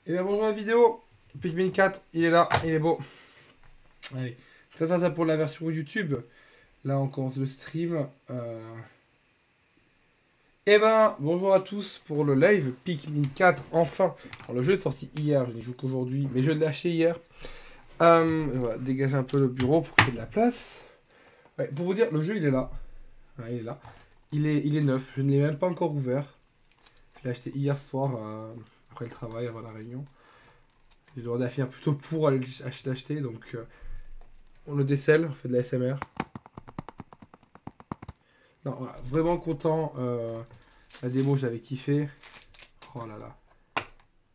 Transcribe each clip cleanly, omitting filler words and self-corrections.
Et bien bonjour la vidéo, Pikmin 4, il est là, il est beau. Allez, ça pour la version YouTube. Là on commence le stream. Et ben bonjour à tous pour le live Pikmin 4, enfin. Alors, le jeu est sorti hier, je n'y joue qu'aujourd'hui, mais je l'ai acheté hier. Voilà, dégager un peu le bureau pour qu'il y ait de la place. Ouais, pour vous dire, le jeu il est là. Voilà, il est là. Il est neuf, je ne l'ai même pas encore ouvert. Je l'ai acheté hier soir, après le travail, avant la réunion. J'ai demandé à finir plutôt pour aller l'acheter, donc on le décèle, on fait de la SMR. Non, voilà, vraiment content. La démo, j'avais kiffé. Oh là là.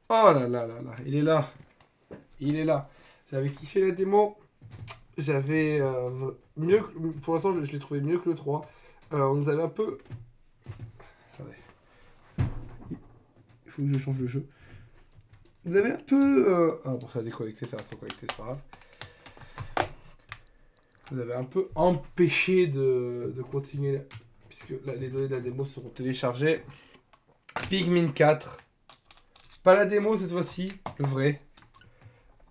Oh là là là là, il est là. Il est là. J'avais kiffé la démo. J'avais mieux que, pour l'instant, je l'ai trouvé mieux que le 3. On nous avait un peu... Attendez. Il faut que je change le jeu. Vous avez un peu... Ah bon, ça a déconnecté, ça va se reconnecter, c'est pas grave. Vous avez un peu empêché de continuer, puisque là, les données de la démo seront téléchargées. Pikmin 4. Pas la démo cette fois-ci, le vrai.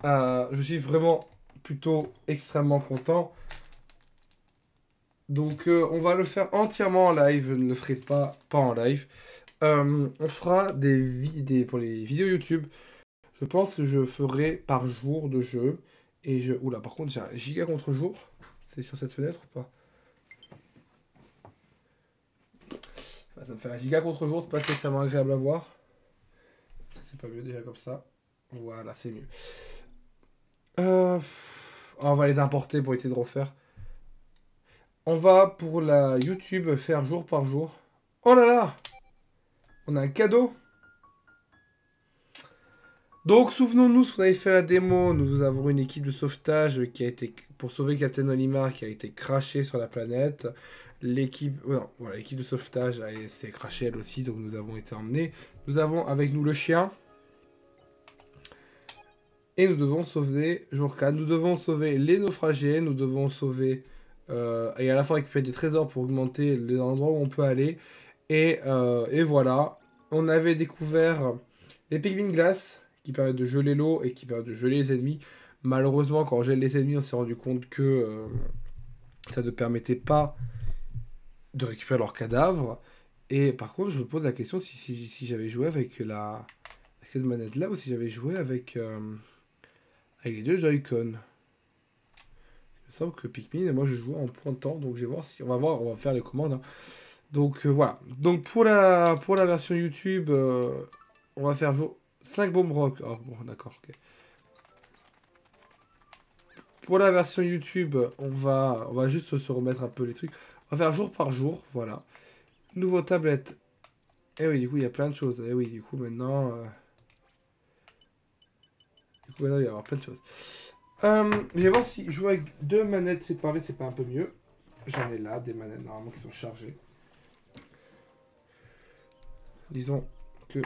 Je suis vraiment plutôt extrêmement content. Donc on va le faire entièrement en live, je ne le ferai pas en live. On fera pour les vidéos YouTube. Je pense que je ferai par jour de jeu. Et je... Oula, par contre j'ai un giga contre jour. C'est sur cette fenêtre ou pas? Ça me fait un giga contre jour, c'est pas spécialement agréable à voir. Ça c'est pas mieux déjà comme ça. Voilà, c'est mieux. On va les importer pour éviter de refaire. On va pour la YouTube faire jour par jour. Oh là là! On a un cadeau. Donc souvenons-nous ce qu'on avait fait à la démo. Nous avons une équipe de sauvetage qui a été pour sauver Captain Olimar qui a été crashée sur la planète. L'équipe voilà, l'équipe de sauvetage s'est crashée elle aussi, donc nous avons été emmenés. Nous avons avec nous le chien. Et nous devons sauver jour 4. Nous devons sauver les naufragés. Nous devons sauver et à la fois récupérer des trésors pour augmenter les endroits où on peut aller. Et voilà. On avait découvert les Pikmin glace qui permettent de geler l'eau et qui permettent de geler les ennemis. Malheureusement, quand on gèle les ennemis, on s'est rendu compte que ça ne permettait pas de récupérer leurs cadavres. Et par contre, je me pose la question si j'avais joué avec cette manette-là ou si j'avais joué avec les deux Joy-Con. Il me semble que Pikmin, et moi je joue en pointant, donc je vais voir si... On va faire les commandes. Hein. Donc voilà. Donc pour la version YouTube, on va faire 5 bombes rock. Oh bon, d'accord, ok. Pour la version YouTube, on va juste se remettre un peu les trucs. On va faire jour par jour, voilà. Nouveau tablette. Eh oui, du coup, il y a plein de choses. Eh oui, du coup, maintenant... il va y avoir plein de choses. Je vais voir si jouer avec deux manettes séparées, c'est pas un peu mieux. J'en ai là, des manettes normalement qui sont chargées. Disons que...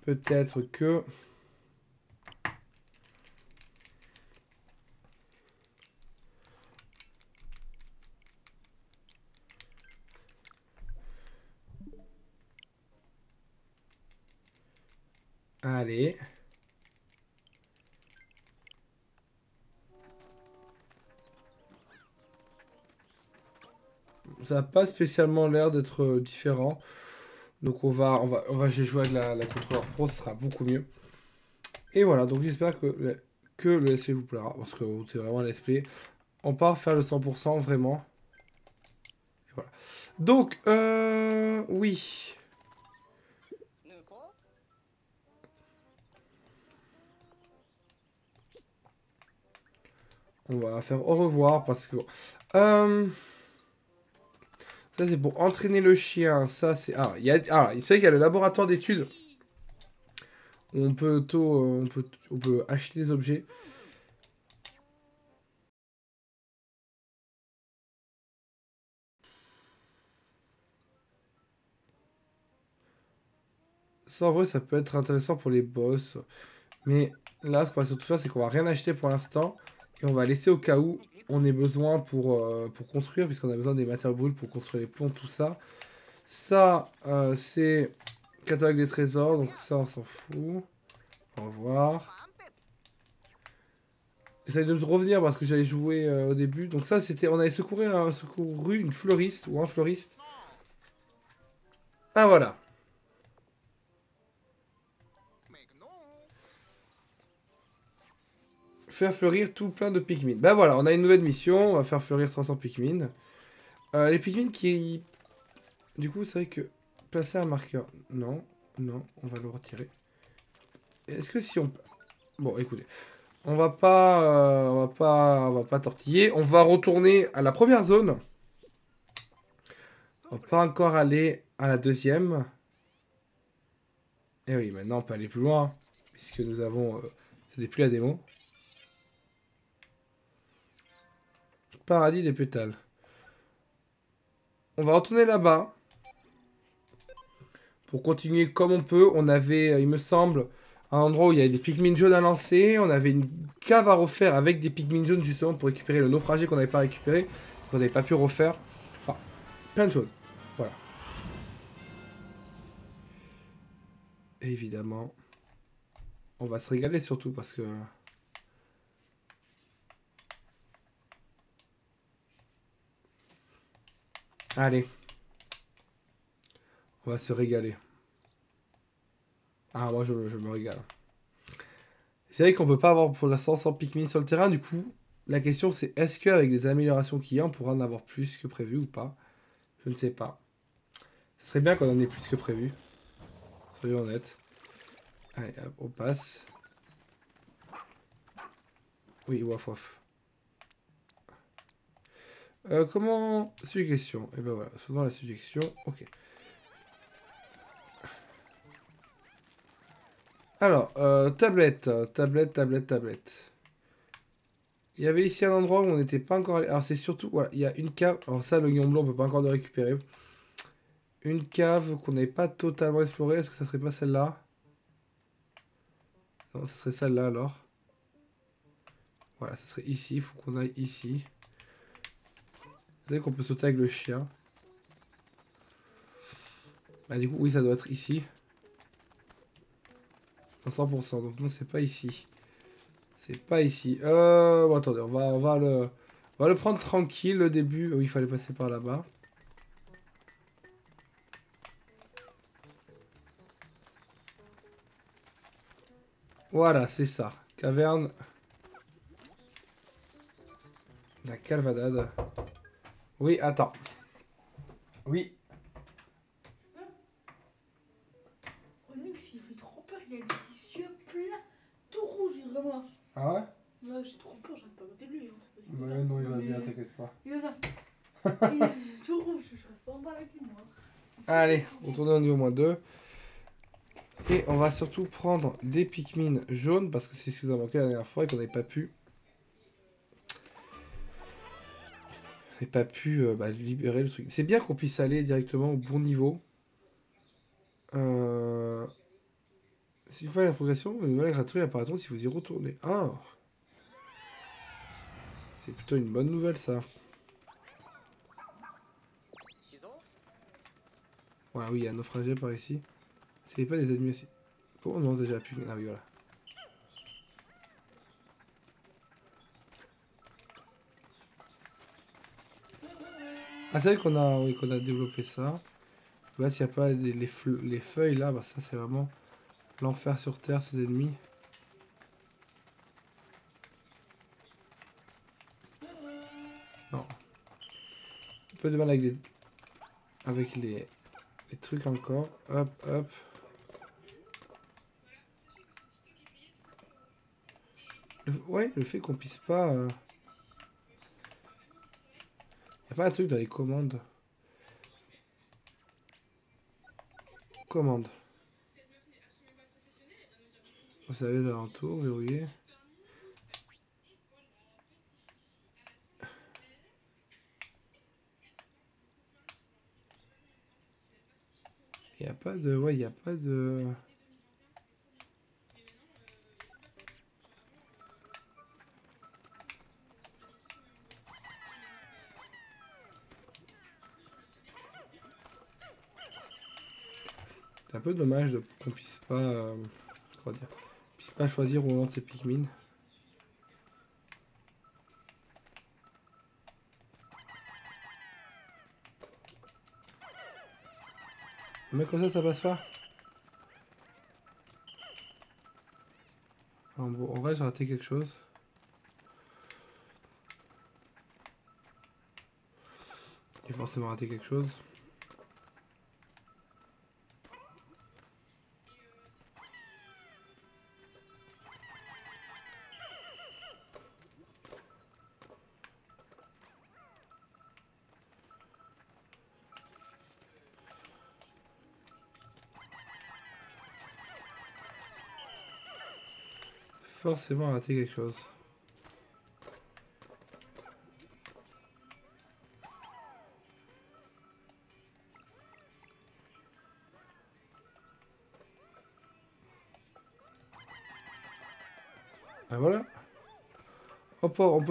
Peut-être que... Allez. Ça n'a pas spécialement l'air d'être différent. Donc je vais jouer avec la contrôleur pro, ce sera beaucoup mieux. Et voilà, donc j'espère que le let's play vous plaira. Parce que c'est vraiment un let's play. On part faire le 100% vraiment. Et voilà. Donc, oui. On va faire au revoir parce que... ça c'est pour entraîner le chien. Ça c'est... c'est vrai qu'il y a le laboratoire d'études. Où on peut acheter des objets. Ça en vrai ça peut être intéressant pour les boss. Mais là ce qu'on va surtout faire c'est qu'on va rien acheter pour l'instant. Et on va laisser au cas où on ait besoin pour construire. Puisqu'on a besoin des matériaux bruts pour construire les plombs, tout ça. Ça c'est Catalogue des trésors, donc ça on s'en fout. Au revoir. J'essaie de revenir parce que j'allais jouer au début. Donc ça c'était, on avait secouru une fleuriste ou un fleuriste. Ah voilà. Faire fleurir tout plein de Pikmin. Bah voilà, on a une nouvelle mission, on va faire fleurir 300 Pikmin. Les Pikmin qui... Du coup, c'est vrai que... Placer un marqueur... Non, non, on va le retirer. Est-ce que si on... Bon, écoutez. On va pas tortiller. On va retourner à la première zone. On va pas encore aller à la deuxième. Et oui, maintenant on peut aller plus loin. Puisque nous avons... ce n'est plus la démo. Paradis des pétales. On va retourner là-bas. Pour continuer comme on peut. On avait, il me semble, un endroit où il y avait des Pikmin jaunes à lancer. On avait une cave à refaire avec des Pikmin jaunes justement pour récupérer le naufragé qu'on n'avait pas récupéré. Qu'on n'avait pas pu refaire. Enfin, plein de choses. Voilà. Et évidemment, on va se régaler surtout parce que... Allez. On va se régaler. Ah, moi je me régale. C'est vrai qu'on peut pas avoir pour l'instant 100 Pikmin sur le terrain. Du coup, la question c'est est-ce qu'avec les améliorations qu'il y a, on pourra en avoir plus que prévu ou pas? Je ne sais pas. Ça serait bien qu'on en ait plus que prévu. Soyons honnêtes. Allez, hop, on passe. Oui, waf waf. Comment... Suggestion. Et ben voilà, faisons la suggestion. Ok. Alors, tablette. Tablette, tablette, tablette. Il y avait ici un endroit où on n'était pas encore allé. Alors c'est surtout... Voilà, il y a une cave. Alors ça, l'oignon blanc, on peut pas encore le récupérer. Une cave qu'on n'avait pas totalement explorée. Est-ce que ça serait pas celle-là? Non, ça serait celle-là alors. Voilà, ça serait ici. Il faut qu'on aille ici. Vous savez qu'on peut sauter avec le chien. Bah du coup, oui, ça doit être ici. À 100%. Donc non, c'est pas ici. C'est pas ici. Bon, attendez, on va le prendre tranquille, le début. Oui, il fallait passer par là-bas. Voilà, c'est ça. Caverne. La Calvadade. Oui, attends. Oui. Onyx, il fait trop peur, il a les yeux pleins, tout rouge, vraiment. Ah ouais? Ouais, j'ai trop peur, je reste pas à côté de lui. Hein, c'est possible. Ouais, non, il va bien, t'inquiète pas. Il est là. Il est tout rouge, je reste pas en bas avec lui, moi. Allez, on tourne au niveau -2. Et on va surtout prendre des Pikmin jaunes, parce que c'est ce qui nous a manqué la dernière fois et qu'on n'avait pas pu... On n'avait pas pu libérer le truc. C'est bien qu'on puisse aller directement au bon niveau. Si vous faites la progression, une nouvelle gratuite apparaîtra si vous y retournez. Ah! C'est plutôt une bonne nouvelle, ça. Voilà, oui, il y a un naufragé par ici. C'est pas des ennemis aussi. Oh non, déjà plus. Ah oui, voilà. Ah, c'est vrai qu'on a, oui, qu'on a développé ça. Là, s'il n'y a pas les feuilles, là, bah ça, c'est vraiment l'enfer sur Terre, ces ennemis. Non. Un peu de mal avec les trucs encore. Hop, hop. Ouais, le fait qu'on puisse pas... Y a pas un truc dans les commandes. Commande. Vous savez, les alentours, verrouillé. Il n'y a pas de... Ouais, il n'y a pas de... C'est un peu dommage qu'on puisse pas... comment dire, puisse pas choisir où on lance ses Pikmin. Mais comme ça passe pas. Bon, en vrai, j'ai raté quelque chose. J'ai forcément raté quelque chose. Forcément raté quelque chose. Ah voilà. Hop, on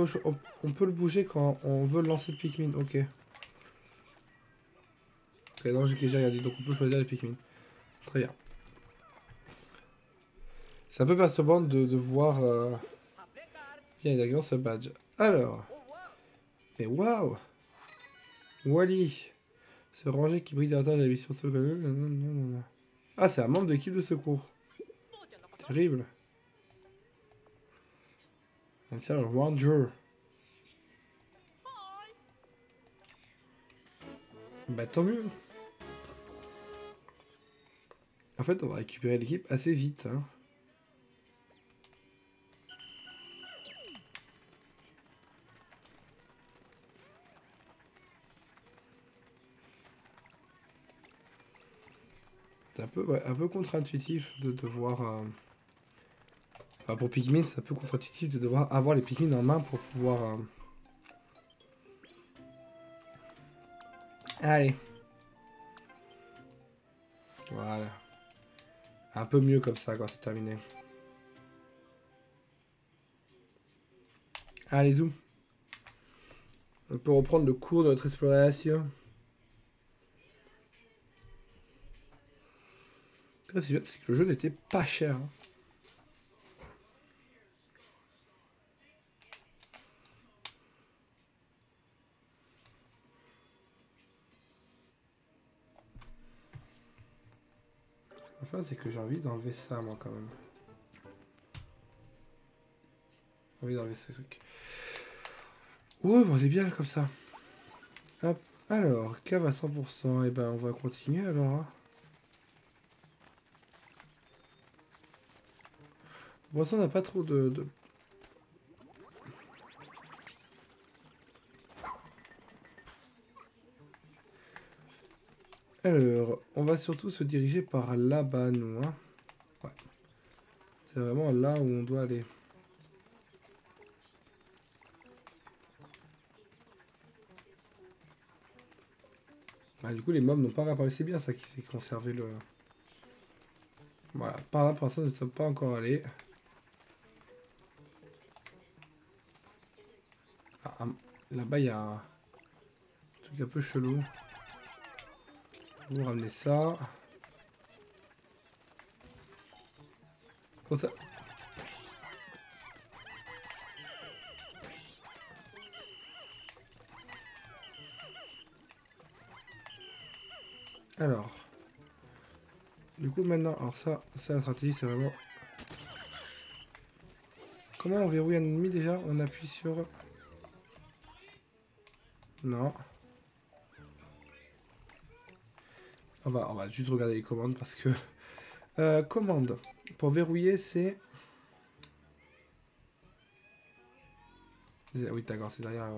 peut le bouger quand on veut lancer le Pikmin, ok. Ok, non, j'ai regardé, donc on peut choisir les Pikmin. Très bien. C'est un peu perturbant de voir... bien évidemment ce badge. Alors... Mais waouh! Wally! Ce ranger qui brille derrière la mission secours. Ah, c'est un membre d'équipe de secours. Terrible. C'est un ranger. Bah tant mieux. En fait, on va récupérer l'équipe assez vite. Hein. C'est un peu contre-intuitif de devoir... Enfin, pour Pikmin, c'est un peu contre-intuitif de devoir avoir les Pikmin en main pour pouvoir... Allez. Voilà. Un peu mieux comme ça quand c'est terminé. Allez, zoom. On peut reprendre le cours de notre exploration. C'est que le jeu n'était pas cher. Hein. Enfin, c'est que j'ai envie d'enlever ça, moi, quand même. J'ai envie d'enlever ce truc. Ouais, bon, c'est bien comme ça. Hop. Alors, cave à 100%. Et ben, on va continuer alors. Hein. Pour l'instant, on n'a pas trop de... Alors, on va surtout se diriger par là-bas, nous. Hein. Ouais. C'est vraiment là où on doit aller. Ah, du coup, les mobs n'ont pas réapparu. C'est bien ça qui s'est conservé le... Voilà. Par là, pour l'instant, nous ne sommes pas encore allés. Ah, là-bas, il y a un truc un peu chelou. Vous ramenez ça. Comme ça. Alors. Du coup, maintenant, alors ça la stratégie, c'est vraiment... Comment on verrouille un ennemi déjà? On appuie sur... Non. On va juste regarder les commandes parce que... commande. Pour verrouiller, c'est... Oui, d'accord, c'est derrière...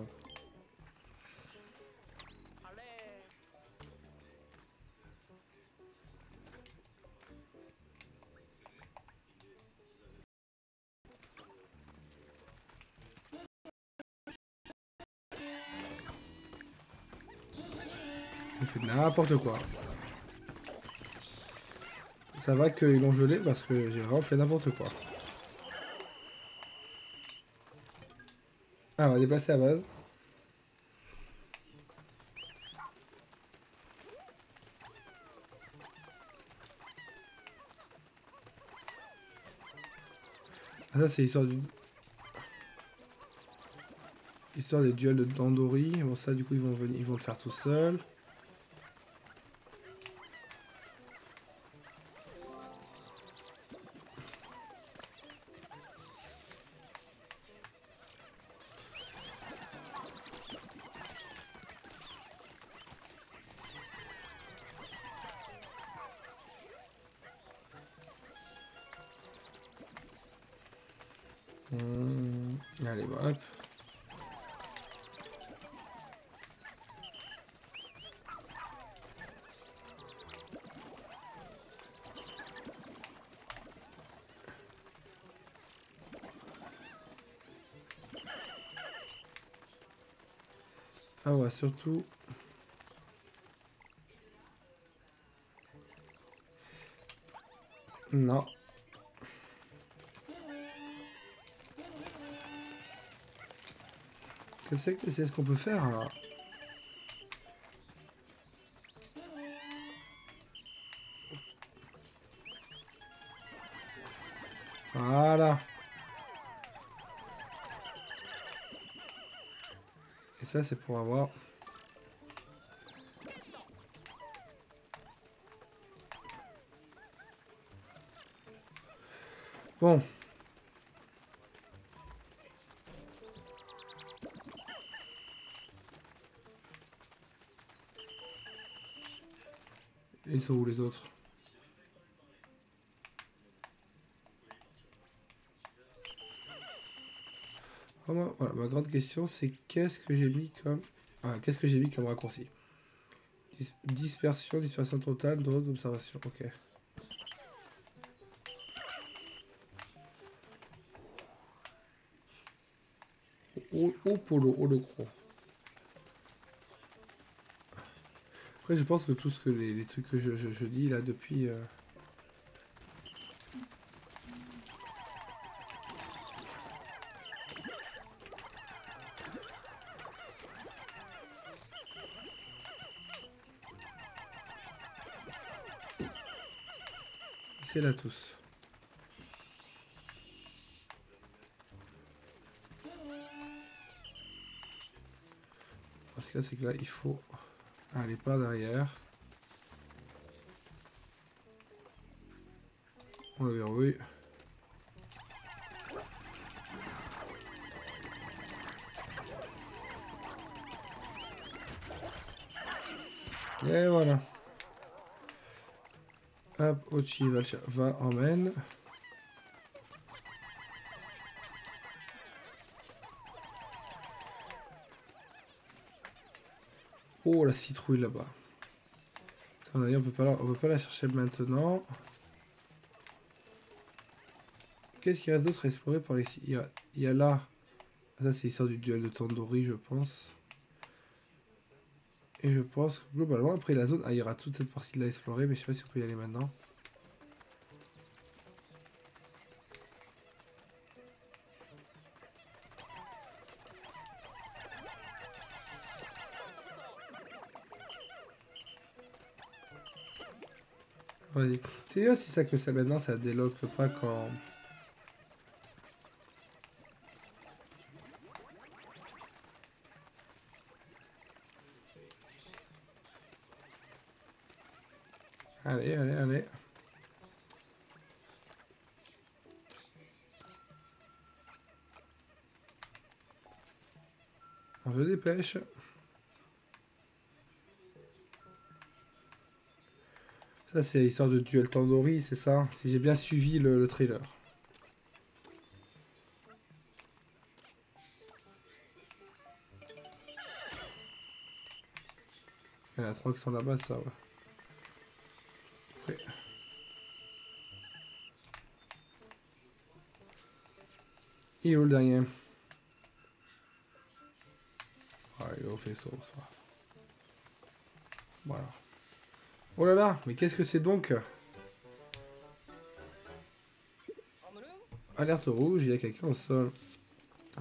Il fait n'importe quoi. Ça va qu'ils l'ont gelé parce que j'ai vraiment fait n'importe quoi. Ah, on va déplacer la base. Ah, ça, c'est histoire des duels de Dandori. Bon, ça, du coup, ils vont le faire tout seuls. Allez, hop. Ah ouais, surtout... Non. Qu'est-ce que c'est ce qu'on peut faire là? Voilà. Et ça, c'est pour avoir... Bon. Ils sont où les autres? Voilà, ma grande question, c'est qu'est-ce que j'ai mis comme... Ah, qu'est-ce que j'ai mis comme raccourci? Dispersion totale, drone d'observation. Ok. Au polo, au le gros. Après, je pense que tout ce que les trucs que je dis là depuis... c'est là tous. Parce que là, c'est que là, il faut aller par derrière. On le verrouille. Et voilà. Hop, Ochi va emmène. Oh, la citrouille là-bas. On peut pas la chercher maintenant. Qu'est-ce qu'il reste d'autre à explorer par ici? Il y a là. Ça, c'est l'histoire du duel de Tandoori, je pense. Et je pense que globalement, après la zone, il y aura toute cette partie-là à explorer, mais je sais pas si on peut y aller maintenant. Vas-y. C'est bien si ça que ça maintenant, ça débloque pas quand... Allez, allez, allez. On se dépêche. Ça, c'est l'histoire de duel Tandoori, c'est ça? Si j'ai bien suivi le trailer. Il y en a 3 qui sont là-bas, ça, ouais. Après. Il est où le dernier? Ah, il est au faisceau, ça. Voilà. Oh là là, mais qu'est-ce que c'est donc? Alerte rouge, il y a quelqu'un au sol.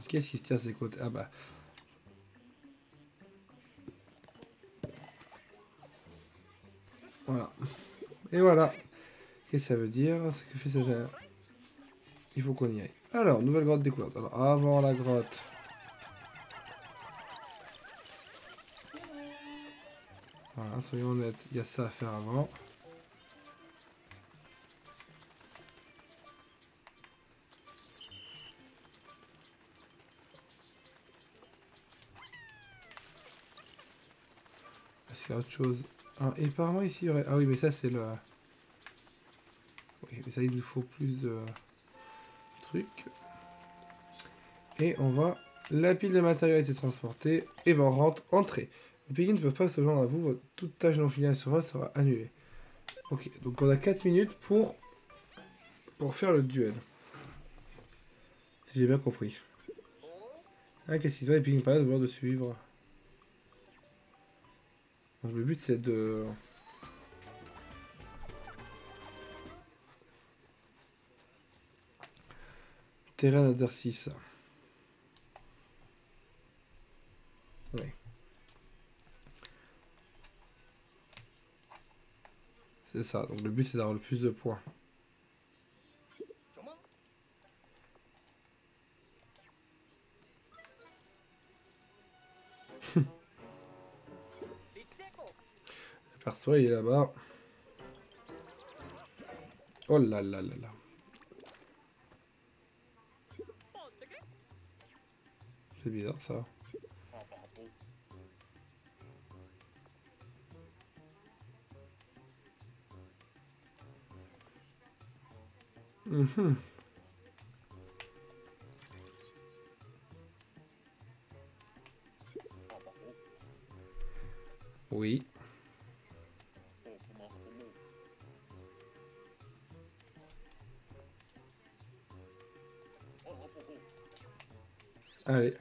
Qu'est-ce qui se tient à ses côtés? Ah bah. Voilà. Et voilà. Qu'est-ce que ça veut dire? C'est que fait ça. Il faut qu'on y aille. Alors, nouvelle grotte découverte. Alors, avant la grotte. Voilà, soyons honnêtes, il y a ça à faire avant. Est-ce qu'il y a autre chose? Ah, et apparemment ici, il y aurait... Ah oui, mais ça c'est le... Oui, mais ça il nous faut plus de trucs. Et on va... La pile de matériaux a été transportée. Et ben on rentre, entrée. Les piggy ne peuvent pas se joindre à vous. Toute tâche non finie à la surface sera annulée. Ok, donc on a 4 minutes pour faire le duel. Si j'ai bien compris. Ah, qu'est-ce qui se passe? Les piggy pas là de vouloir de suivre. Donc le but c'est de... Terrain d'exercice. Oui. C'est ça, donc le but c'est d'avoir le plus de points. Le perso il est là-bas. Oh là là là là. C'est bizarre ça. Mhm. Oui. Allez.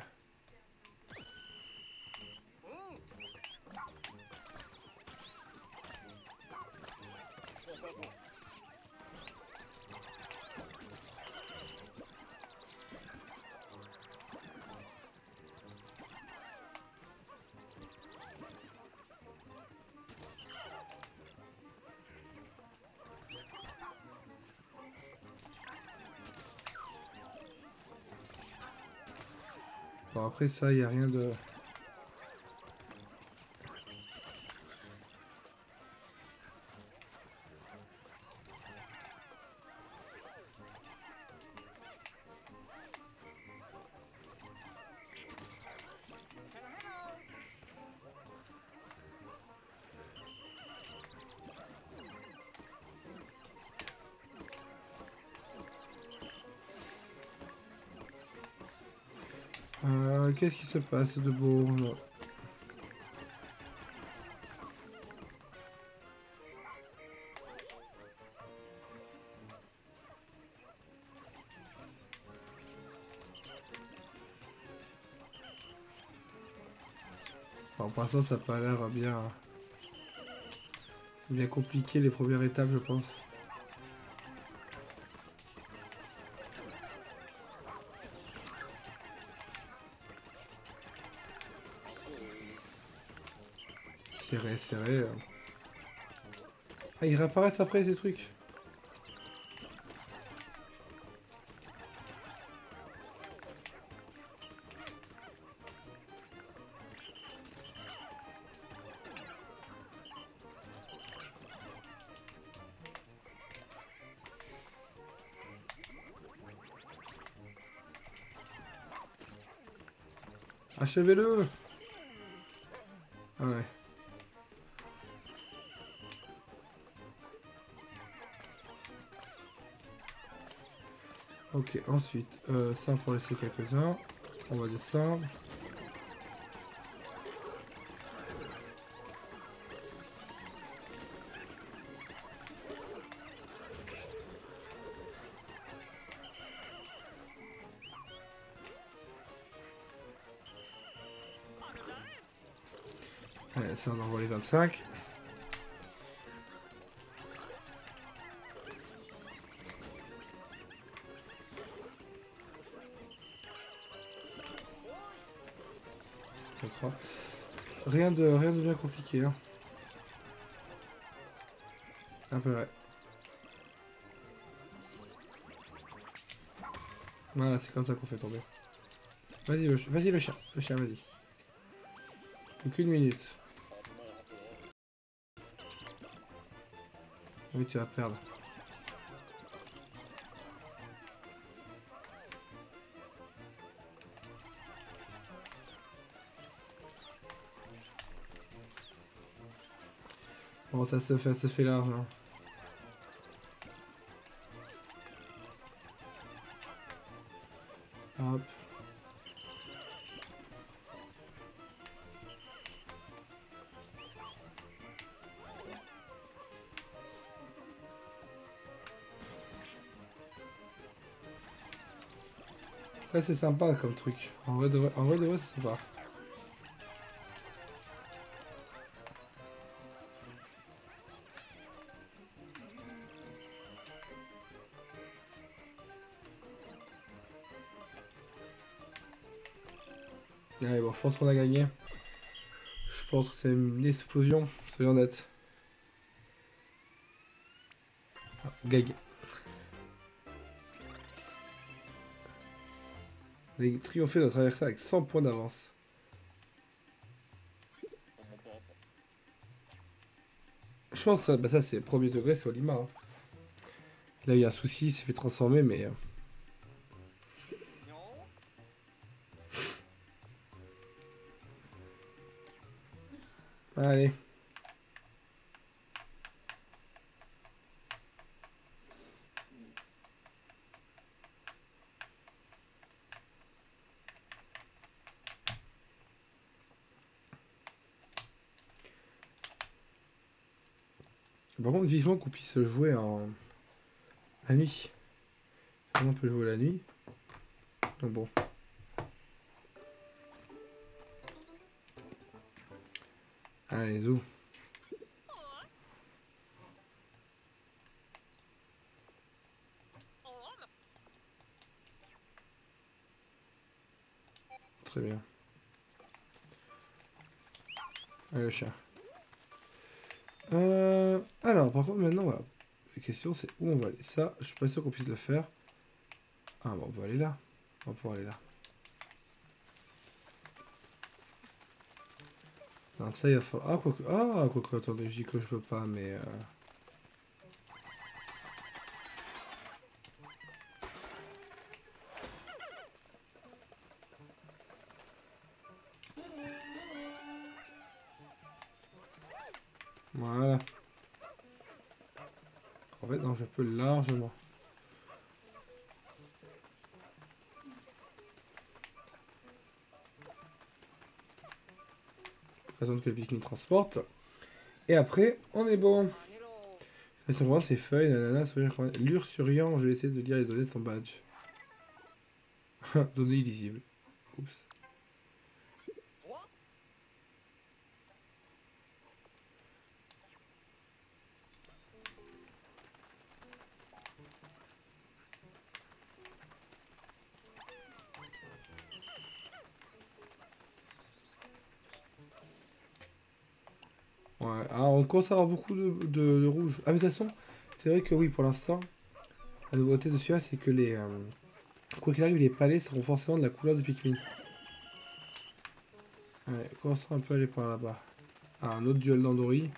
Bon après ça, il n'y a rien de... Qu'est-ce qui se passe de beau? Non. Bon, pour l'instant, ça n'a pas l'air bien compliqué les premières étapes, je pense. Serré, serré. Ah, ils réapparaissent après ces trucs. Achevez-le! Ah ouais. Ok, ensuite, ça pour laisser quelques-uns. On va descendre. Allez, ça on envoie les 25. Rien de bien compliqué. Hein. Un peu ouais. Voilà, c'est comme ça qu'on fait tomber. Vas-y, vas-y le chien, vas-y. Donc 1 minute. Oui, tu vas perdre. Bon, ça se fait large. Hein. Hop. Ça c'est sympa comme truc. En vrai de vrai c'est sympa. Allez bon, je pense qu'on a gagné. Je pense que c'est une explosion, soyons honnêtes. Ah, gag. On a triomphé de traverser avec 100 points d'avance. Je pense que ça c'est premier degré, c'est Olimar. Hein. Là il y a un souci, il s'est fait transformer mais... Allez. Par contre, vivement qu'on puisse jouer en... la nuit. On peut jouer la nuit. Donc bon. Allez, zou. Très bien. Allez, le chat. Alors, par contre, maintenant, voilà. La question, c'est où on va aller. Ça, je suis pas sûr qu'on puisse le faire. Ah, bon, on peut aller là. On va pouvoir aller là. Non, ça, il va falloir... Ah, quoique, attendez, je dis que je peux pas, mais... Voilà. En fait, non, je peux largement. Attendre que le pique-nique transporte. Et après, on est bon. Et son vraiment ses feuilles, nanana, l'ursurian, je vais essayer de lire les données de son badge. Données illisibles. Oups. Ouais, alors on commence à avoir beaucoup de rouge. Ah mais de toute façon, c'est vrai que oui, pour l'instant, la nouveauté de celui-là, c'est que les... quoi qu'il arrive, les palais seront forcément de la couleur de Pikmin. Ouais, commençons un peu à aller par là-bas. Ah, un autre duel d'Andori.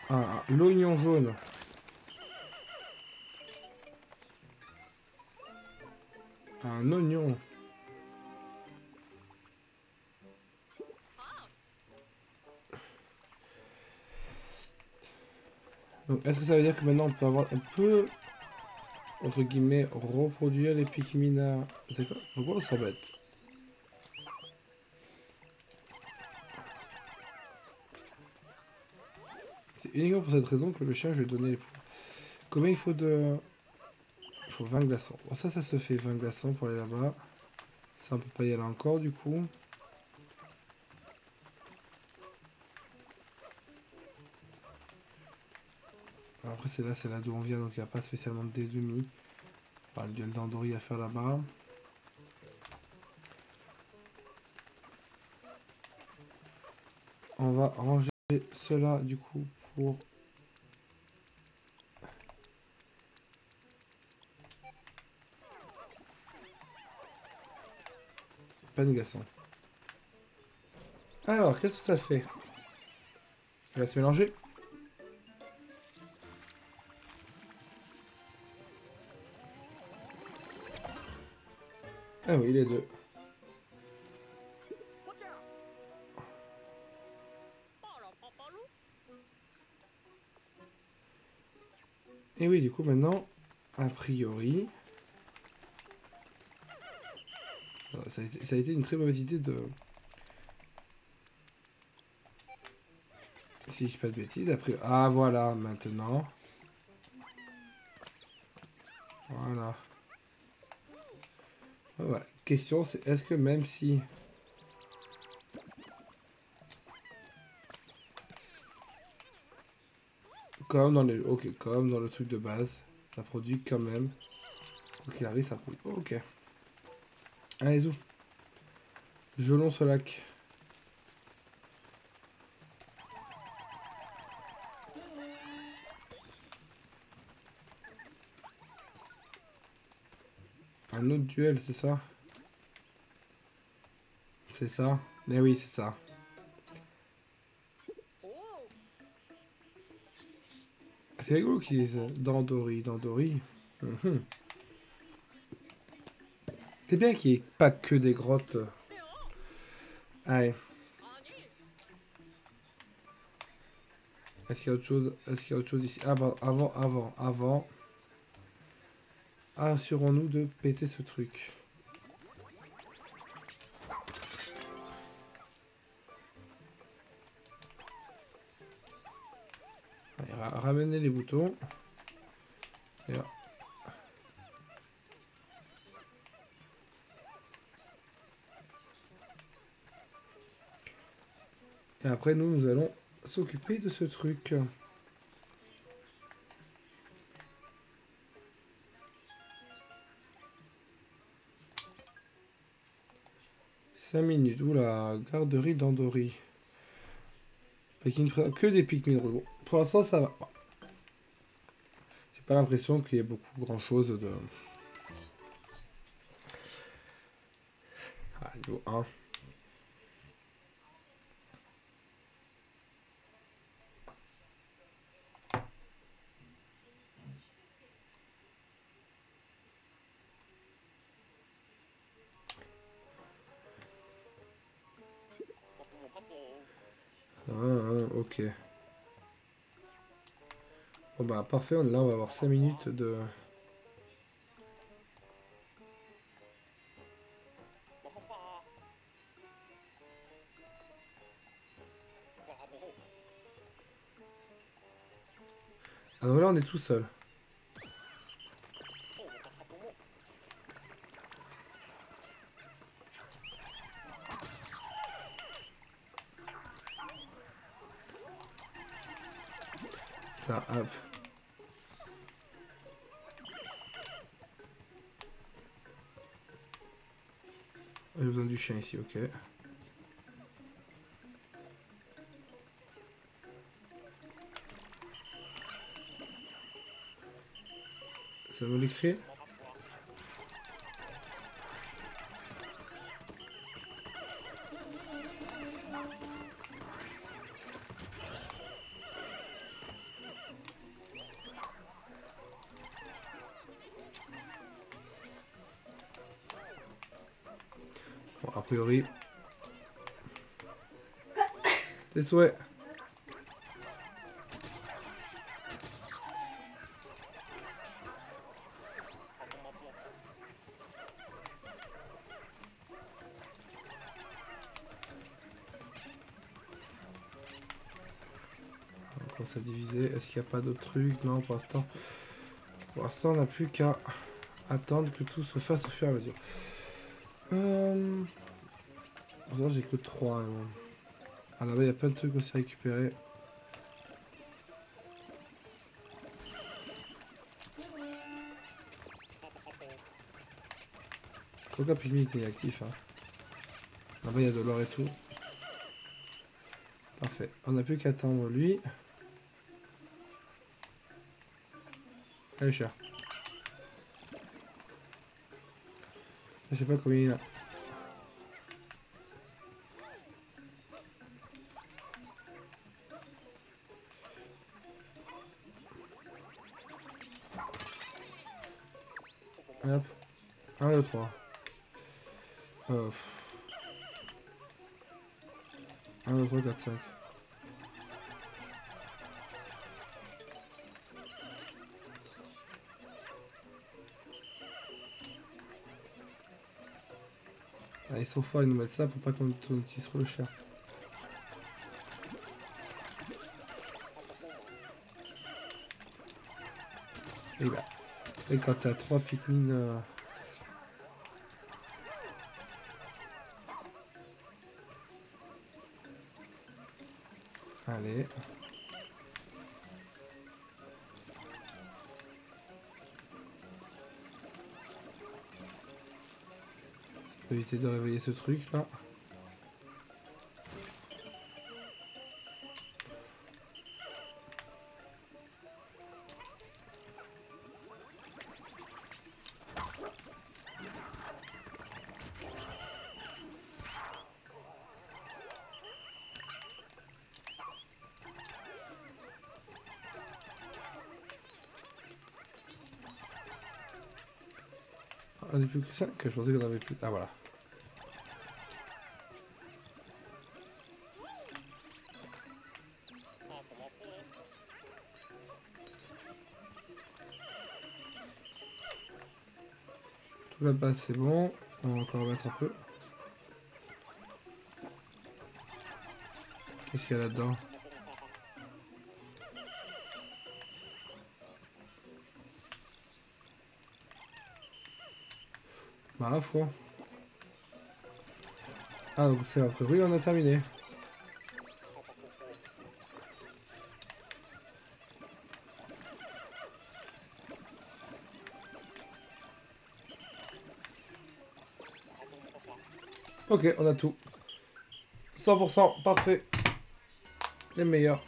Ah, l'oignon jaune. Un oignon. Donc, est-ce que ça veut dire que maintenant on peut avoir... On peut, entre guillemets, reproduire les Pikmin à... C'est quoi? Pourquoi on s'embête? C'est uniquement pour cette raison que le chien, je vais donner les points. Combien il faut de... Il faut 20 glaçons. Bon, ça se fait 20 glaçons pour aller là-bas. Ça, on peut pas y aller encore, du coup. Après, c'est là d'où on vient, donc il n'y a pas spécialement de demi. Le duel d'Andori à faire là-bas. On va ranger cela, du coup, pour pas de glaçons. Alors, qu'est-ce que ça fait? Il va se mélanger. Ah oui, les deux. Et oui, du coup, maintenant, a priori... Ça a été une très mauvaise idée de... Si je dis pas de bêtises, après... Ah, voilà, maintenant. Voilà. Voilà. Question, c'est est-ce que même si... Comme dans les... Ok, comme dans le truc de base, ça produit quand même. Quoi qu'il arrive, ça produit... Ok. Allez, où gelons ce lac. Un autre duel, c'est ça? C'est ça? Eh oui, c'est ça. C'est rigolo qu'ils disent Dandori, Dandori. Mhm. C'est bien qu'il n'y ait pas que des grottes. Allez. Est-ce qu'il y a autre chose? Est-ce qu'il y a autre chose ici? Ah bah, avant. Assurons-nous de péter ce truc. Allez, ramener les boutons. Et là. Et après, nous allons s'occuper de ce truc. 5 minutes. Oula, garderie d'Andori. Que des Pikmin. Bon, pour l'instant, ça va. J'ai pas l'impression qu'il y ait beaucoup grand chose de. Ah, niveau 1. Ok. Bon bah parfait, là on va avoir 5 minutes de... Ah donc là on est tout seul. Ça, hop. J'ai besoin du chien ici, ok. Ça veut l'écrire. Bon, a priori... Tes souhaits. On commence à diviser. Est-ce qu'il n'y a pas d'autres trucs? Non, pour l'instant... Pour l'instant, on n'a plus qu'à attendre que tout se fasse au fur et à mesure. J'ai que 3. Ah là-bas, il y a plein de trucs aussi à récupérer. Aucun Pygmy était actif. Hein. Là-bas, il y a de l'or et tout. Parfait. On n'a plus qu'à attendre lui. Allez, cher. Je sais pas combien il a. Hop. 1, 2, 3. 1, 2, 3, 4, 5. Ah, ils sont forts, ils nous mettent ça pour pas qu'on utilise trop le chien. Et bah. Et quand t'as 3 Pikmin... Allez. Je vais éviter de réveiller ce truc là. On n'est plus que 5, je pensais qu'on avait plus. Ah voilà. Tout là-bas c'est bon. On va encore remettre un peu. Qu'est-ce qu'il y a là-dedans? Bah à foi. Ah donc c'est après. Oui on a terminé. Ok, on a tout. 100%, parfait. Les meilleurs.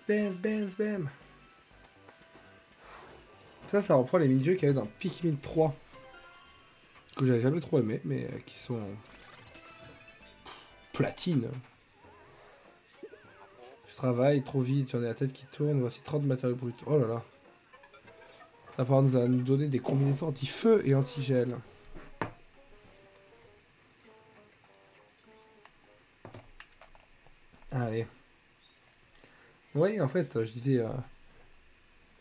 Bam, bam, bam. Ça reprend les mini-jeux qu'il y avait dans Pikmin 3. Que j'avais jamais trop aimé, mais qui sont... platine. Je travaille trop vite, j'en ai la tête qui tourne. Voici 30 matériaux bruts. Oh là là. Ça va nous donner des combinaisons anti-feu et anti-gel. Allez. Oui, en fait, je disais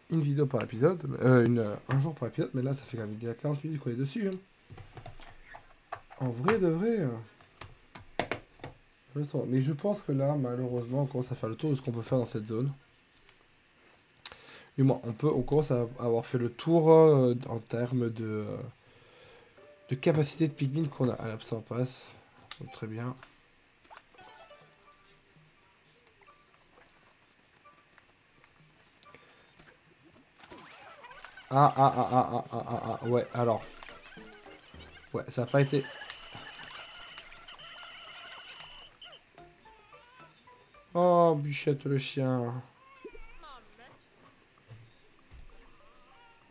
une vidéo par épisode, un jour par épisode, mais là, ça fait quand même déjà 40 minutes qu'on est dessus. Hein. En vrai de vrai. Mais je pense que là, malheureusement, on commence à faire le tour de ce qu'on peut faire dans cette zone. Du moins, on commence à avoir fait le tour en termes de capacité de Pikmin qu'on a. Ah, ça en passe. Donc, très bien. Ouais, alors. Ouais, ça n'a pas été... Oh, Bichette le chien.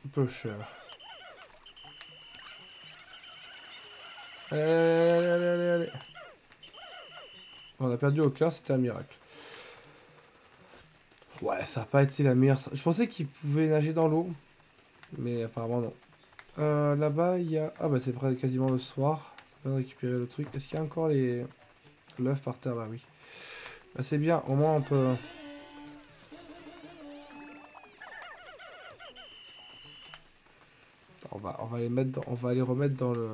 Un peu cher. Allez. On a perdu au cœur, c'était un miracle. Ouais, ça n'a pas été la meilleure... Je pensais qu'il pouvait nager dans l'eau. Mais apparemment non. Là-bas, il y a... Ah bah c'est quasiment le soir. Ça va récupérer le truc. Est-ce qu'il y a encore l'œuf par terre? Bah oui. Bah, c'est bien, au moins on peut... On va les mettre on va les remettre dans le...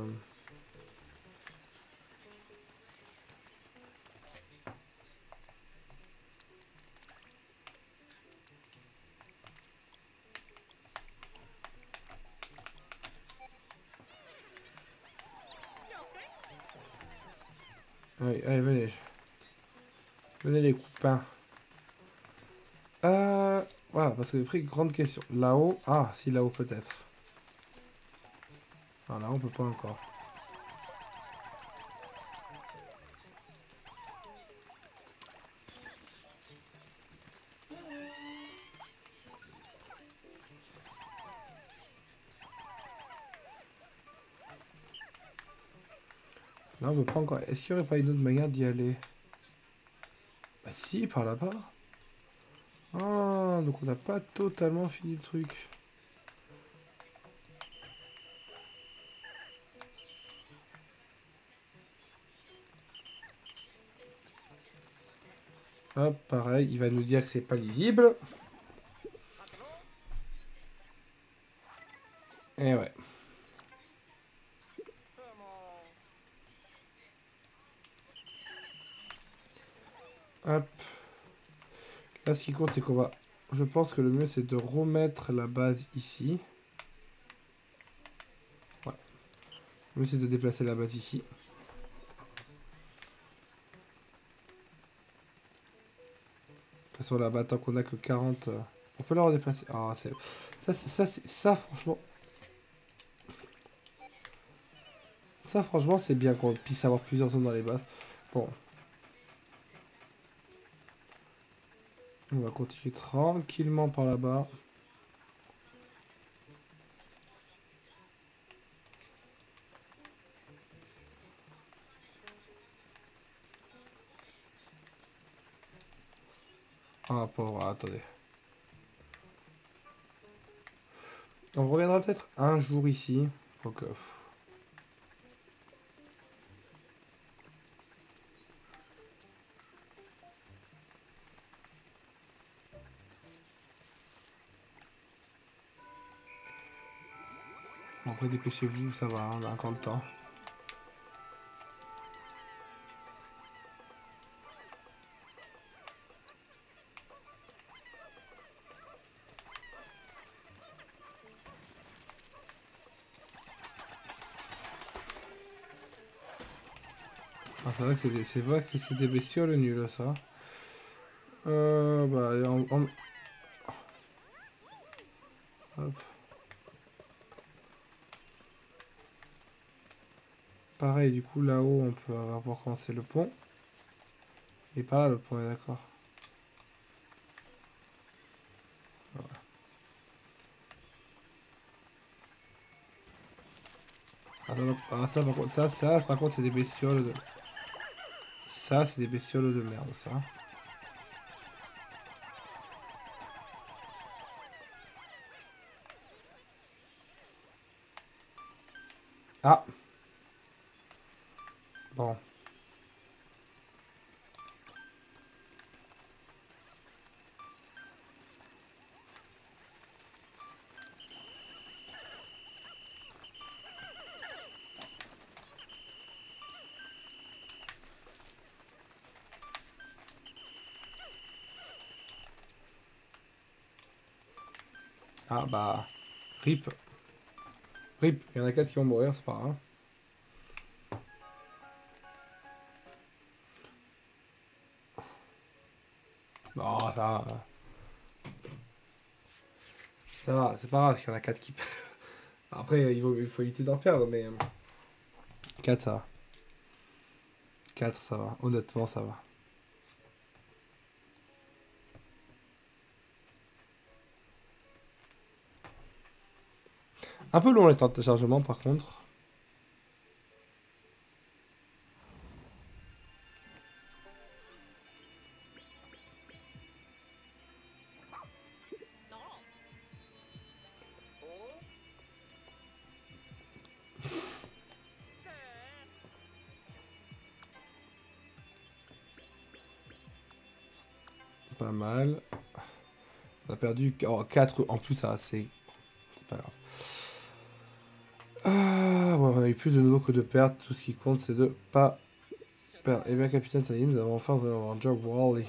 Allez, venez. Venez les copains. Voilà, parce que j'ai pris grande question. Là-haut... Ah, si là-haut peut-être. Ah, là on peut pas encore. Là on peut pas encore. Est-ce qu'il n'y aurait pas une autre manière d'y aller? Bah si, par là-bas. Ah, donc on n'a pas totalement fini le truc. Hop, pareil, il va nous dire que c'est pas lisible. Et ouais. Hop. Là, ce qui compte, c'est qu'on va... Je pense que le mieux, c'est de remettre la base ici. Ouais. Le mieux, c'est de déplacer la base ici. De toute façon, là-bas, tant qu'on a que 40... On peut la redéplacer. Ah, c'est... Ça, franchement... Ça, franchement, c'est bien qu'on puisse avoir plusieurs zones dans les bases. Bon. On va continuer tranquillement par là-bas. Ah, pauvre, attendez. On reviendra peut-être un jour ici. Donc, après, dépêchez-vous, ça va, on a encore le temps. Ah, c'est vrai que c'est des bestioles nulles, ça. Bah, hop. Pareil, du coup, là-haut, on peut avoir pour commencer le pont. Et pas là, le pont, est d'accord. Voilà. Ah, non, ah, ça, par contre, c'est des bestioles de... Ça, c'est des bestioles de merde, ça. Ah! Bon. Ah, bah... RIP. RIP. Il y en a 4 qui vont mourir, c'est pas grave. Bon, ça va. Ça va, c'est pas grave qu'il y en a 4 qui... Après, il faut éviter d'en perdre, mais... 4, ça va. 4, ça va. Honnêtement, ça va. Un peu long les temps de chargement, par contre. Pas mal. On a perdu 4 en plus, ça, c'est pas grave. Ah, ouais, on a eu plus de nouveaux que de pertes. Tout ce qui compte, c'est de pas perdre. Eh bien, capitaine, ça y est, nous avons enfin un job Wally.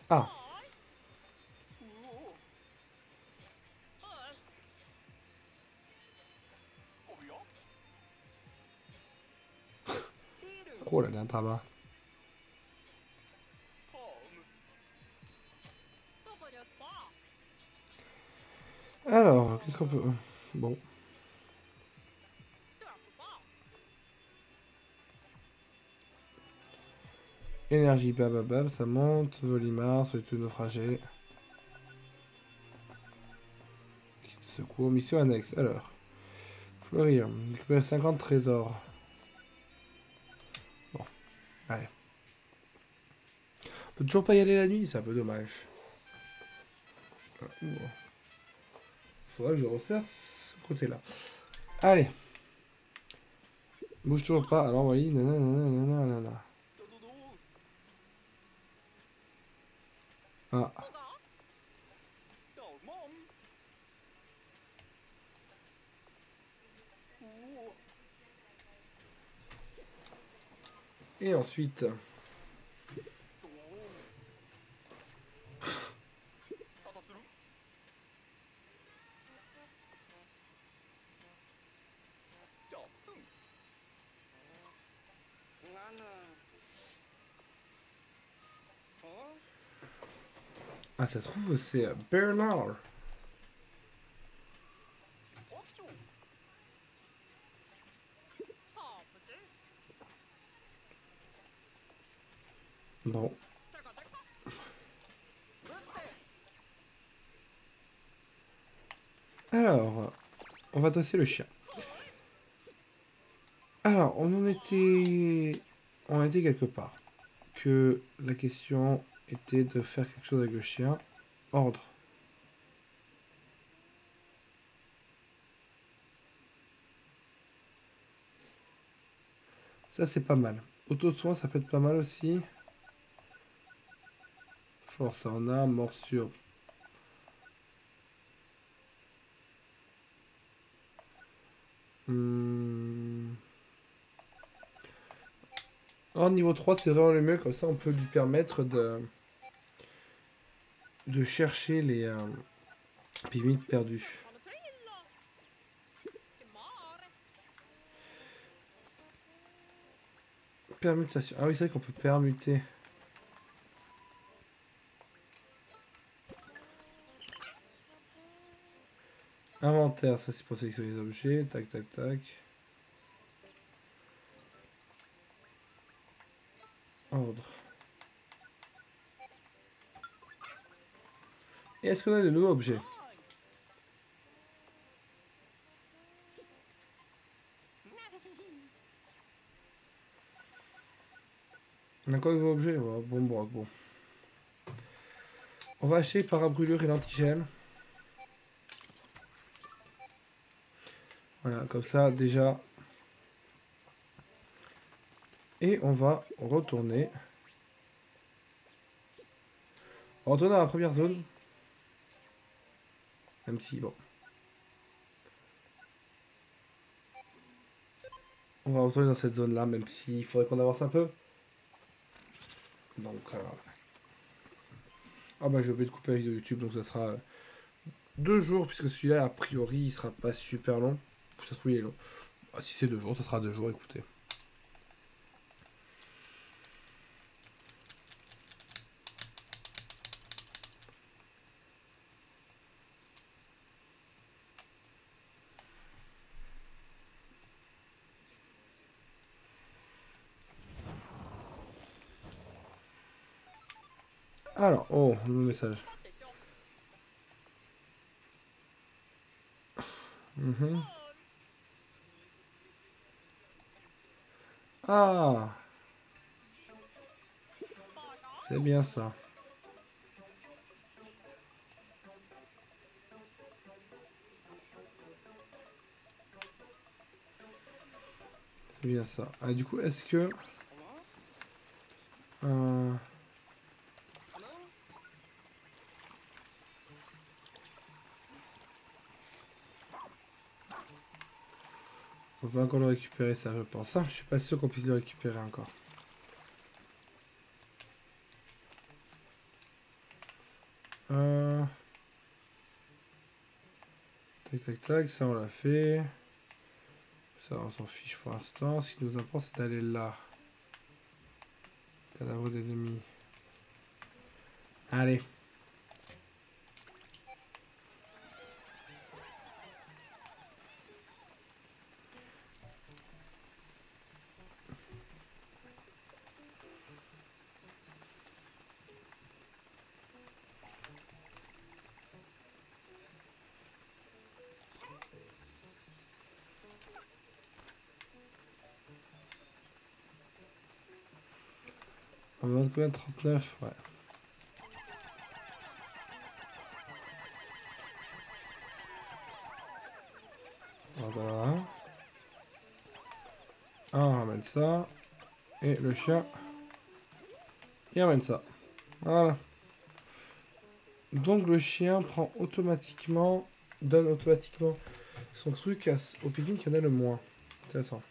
Ah, oh là, il y a un tabac. Alors, qu'est-ce qu'on peut... Bon. Énergie, bababab, ça monte. Volimar, solitude naufragé. Secours, mission annexe. Alors, fleurir, récupérer 50 trésors. Bon, allez. On peut toujours pas y aller la nuit, c'est un peu dommage. Faudrait que je resserre ce côté-là. Allez. Bouge toujours pas. Alors, oui. Nanana. Ah. Et ensuite... Ah, ça se trouve, c'est Bernard. Bon. Alors, on va tasser le chien. Alors, on en était... On était quelque part. Que la question était de faire quelque chose avec le chien. Ordre. Ça, c'est pas mal. Auto-soin, ça peut être pas mal aussi. Force, ça en a. Morsure. En niveau 3, c'est vraiment le mieux. Comme ça, on peut lui permettre de chercher les pimites perdues. Permutation. Ah oui, c'est vrai qu'on peut permuter. Inventaire, ça c'est pour sélectionner les objets. Tac, tac, tac. Ordre. Et est-ce qu'on a de nouveaux objets? On a quoi de nouveaux objets? Ouais, bon. On va acheter parabrûlure et l'antigel. Voilà, comme ça déjà. Et on va retourner. On va retourner dans la première zone. Même si, bon. On va retourner dans cette zone-là, même s'il faudrait qu'on avance un peu. Donc, ah bah j'ai oublié de couper la vidéo YouTube, donc ça sera 2 jours, puisque celui-là, a priori, il sera pas super long. Peut-être oui, il est long. Ah, si c'est 2 jours, ça sera 2 jours, écoutez. Alors, oh, nouveau message. Ah, c'est bien ça. C'est bien ça. Ah, du coup, est-ce que... on peut encore le récupérer, ça, je pense. Ça, je suis pas sûr qu'on puisse le récupérer encore. Tac, tac, tac, ça on l'a fait. Ça, on s'en fiche pour l'instant. Ce qui nous importe, c'est d'aller là. Cadavre d'ennemi. Allez. On me demande combien? 39, ouais. Voilà. On ramène ça. Et le chien, il ramène ça. Voilà. Donc le chien prend automatiquement, donne automatiquement son truc au Pikmin qui en a le moins. Intéressant.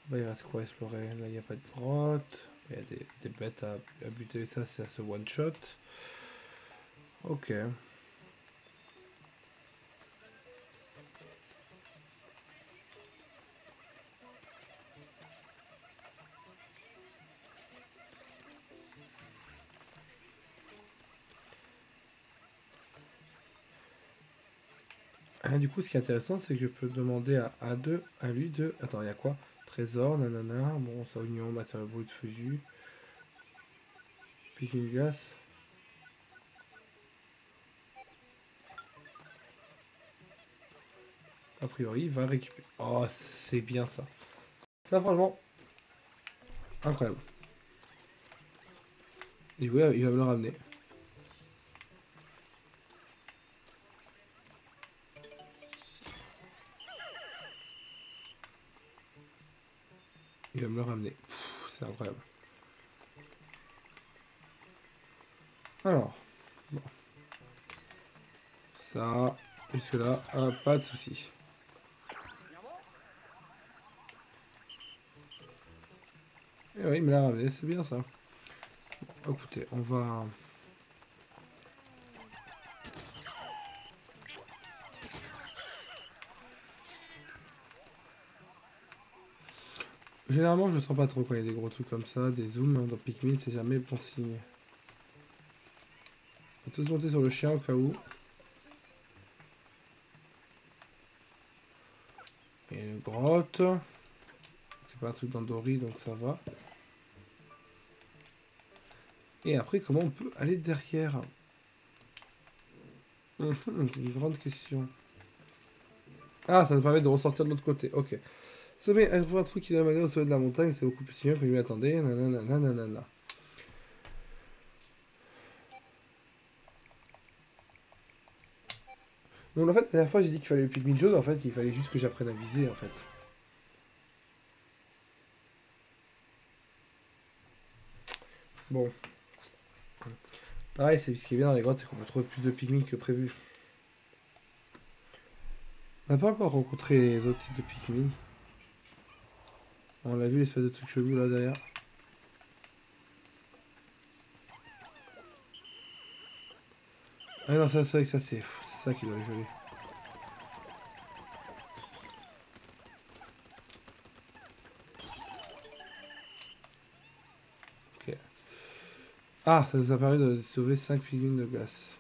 Bah, il reste quoi à explorer? Là, il n'y a pas de grotte. Il y a des bêtes à buter. Ça, c'est à ce one shot. Ok. Ah, du coup, ce qui est intéressant, c'est que je peux demander à lui de... Attends, il y a quoi? Trésor, nanana. Bon, ça, oignon, matériel brut, feuillu. Pikmin glace. A priori, il va récupérer. Oh, c'est bien ça. Ça, franchement, incroyable. Et oui, il va me le ramener. Il va me le ramener. C'est incroyable. Alors, bon. Ça, jusque-là, pas de souci. Et oui, il me l'a ramené, c'est bien ça. Bon, écoutez, on va... Généralement, je sens pas trop quand il y a des gros trucs comme ça, des zooms hein, dans Pikmin, c'est jamais bon signe. On va tous monter sur le chien au cas où. Et une grotte. C'est pas un truc d'Andori, donc ça va. Et après, comment on peut aller derrière? C'est une grande question. Ah, ça nous permet de ressortir de l'autre côté. Ok. Sommet, elle trouve un truc qui doit mener au sommet de la montagne, c'est beaucoup plus sûr que je m'y attendais. Nanana. Donc en fait, la dernière fois j'ai dit qu'il fallait le Pikmin jaune, en fait il fallait juste que j'apprenne à viser en fait. Bon. Pareil, c'est ce qui est bien dans les grottes, c'est qu'on peut trouver plus de Pikmin que prévu. On n'a pas encore rencontré les autres types de Pikmin. On l'a vu l'espèce de truc chelou là derrière. Ah non, ça c'est vrai que ça c'est ça qui doit être joli. Ok. Ah, ça nous a permis de sauver 5 Pikmin de glace.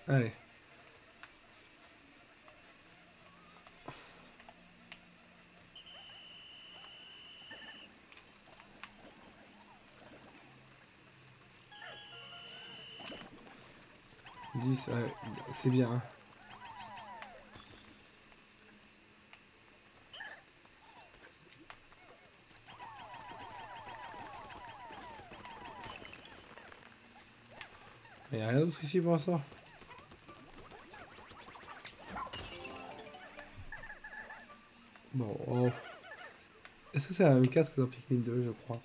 Allez. Ouais, c'est bien. Hein. Il n'y a rien d'autre ici pour l'instant. Bon, oh. Est-ce que c'est la même case que dans Pikmin 2, je crois?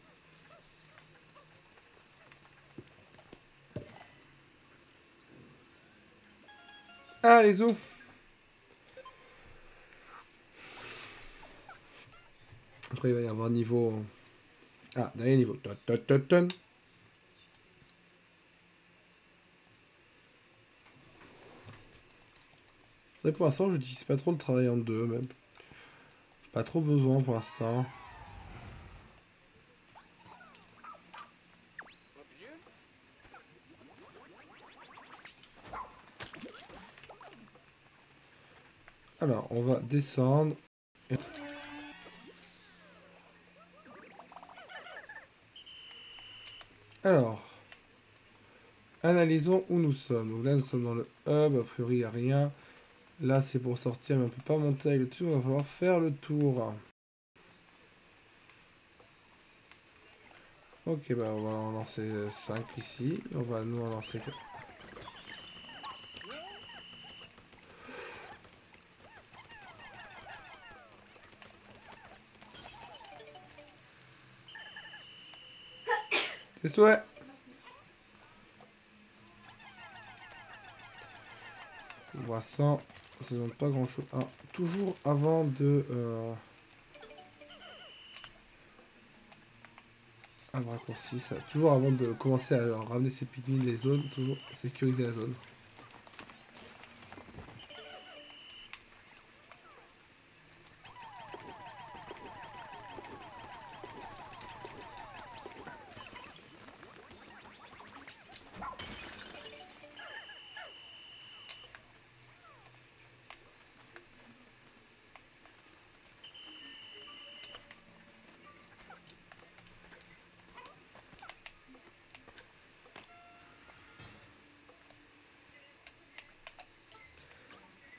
Ah, les os. Après, il va y avoir niveau... Ah, dernier niveau. C'est vrai, pour l'instant, je n'utilise pas trop le travail en deux, même. Pas trop besoin pour l'instant. Alors, on va descendre. Alors. Analysons où nous sommes. Donc là, nous sommes dans le hub. A priori, il n'y a rien. Là, c'est pour sortir, mais on peut pas monter avec le tour. Il va falloir faire le tour. Ok, bah on va en lancer 5 ici. On va nous en lancer 4. C'est souhait. On voit ça. Ça donne pas grand chose. Ah, toujours avant de. Un raccourci, ça. Toujours avant de commencer à ramener ses pygmies les zones, toujours sécuriser la zone.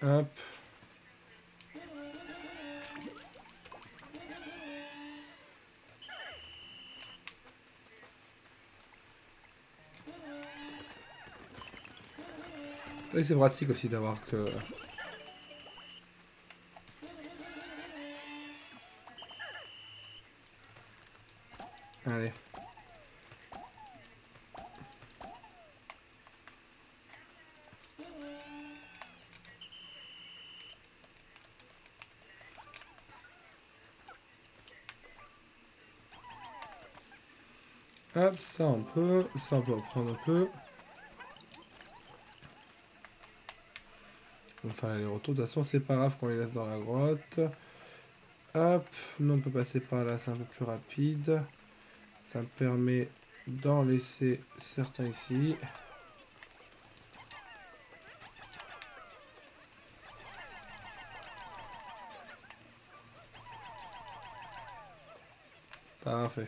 Hop. Et c'est pratique aussi d'avoir que... Allez. Hop, ça on peut. Ça on peut en prendre un peu. On va faire l'aller-retour. De toute façon, c'est pas grave qu'on les laisse dans la grotte. Hop. Nous on peut passer par là, c'est un peu plus rapide. Ça me permet d'en laisser certains ici. Parfait.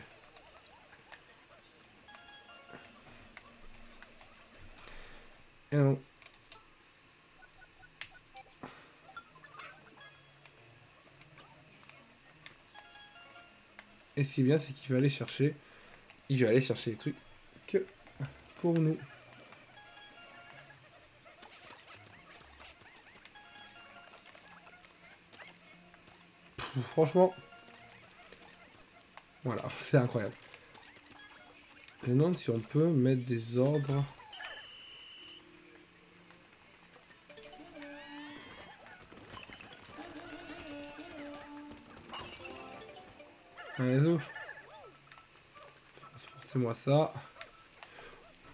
Et non. Et ce qui est bien, c'est qu'il va aller chercher. Il va aller chercher les trucs que pour nous. Franchement. Voilà, c'est incroyable. Je me demande si on peut mettre des ordres. Allez, transportez-moi ça.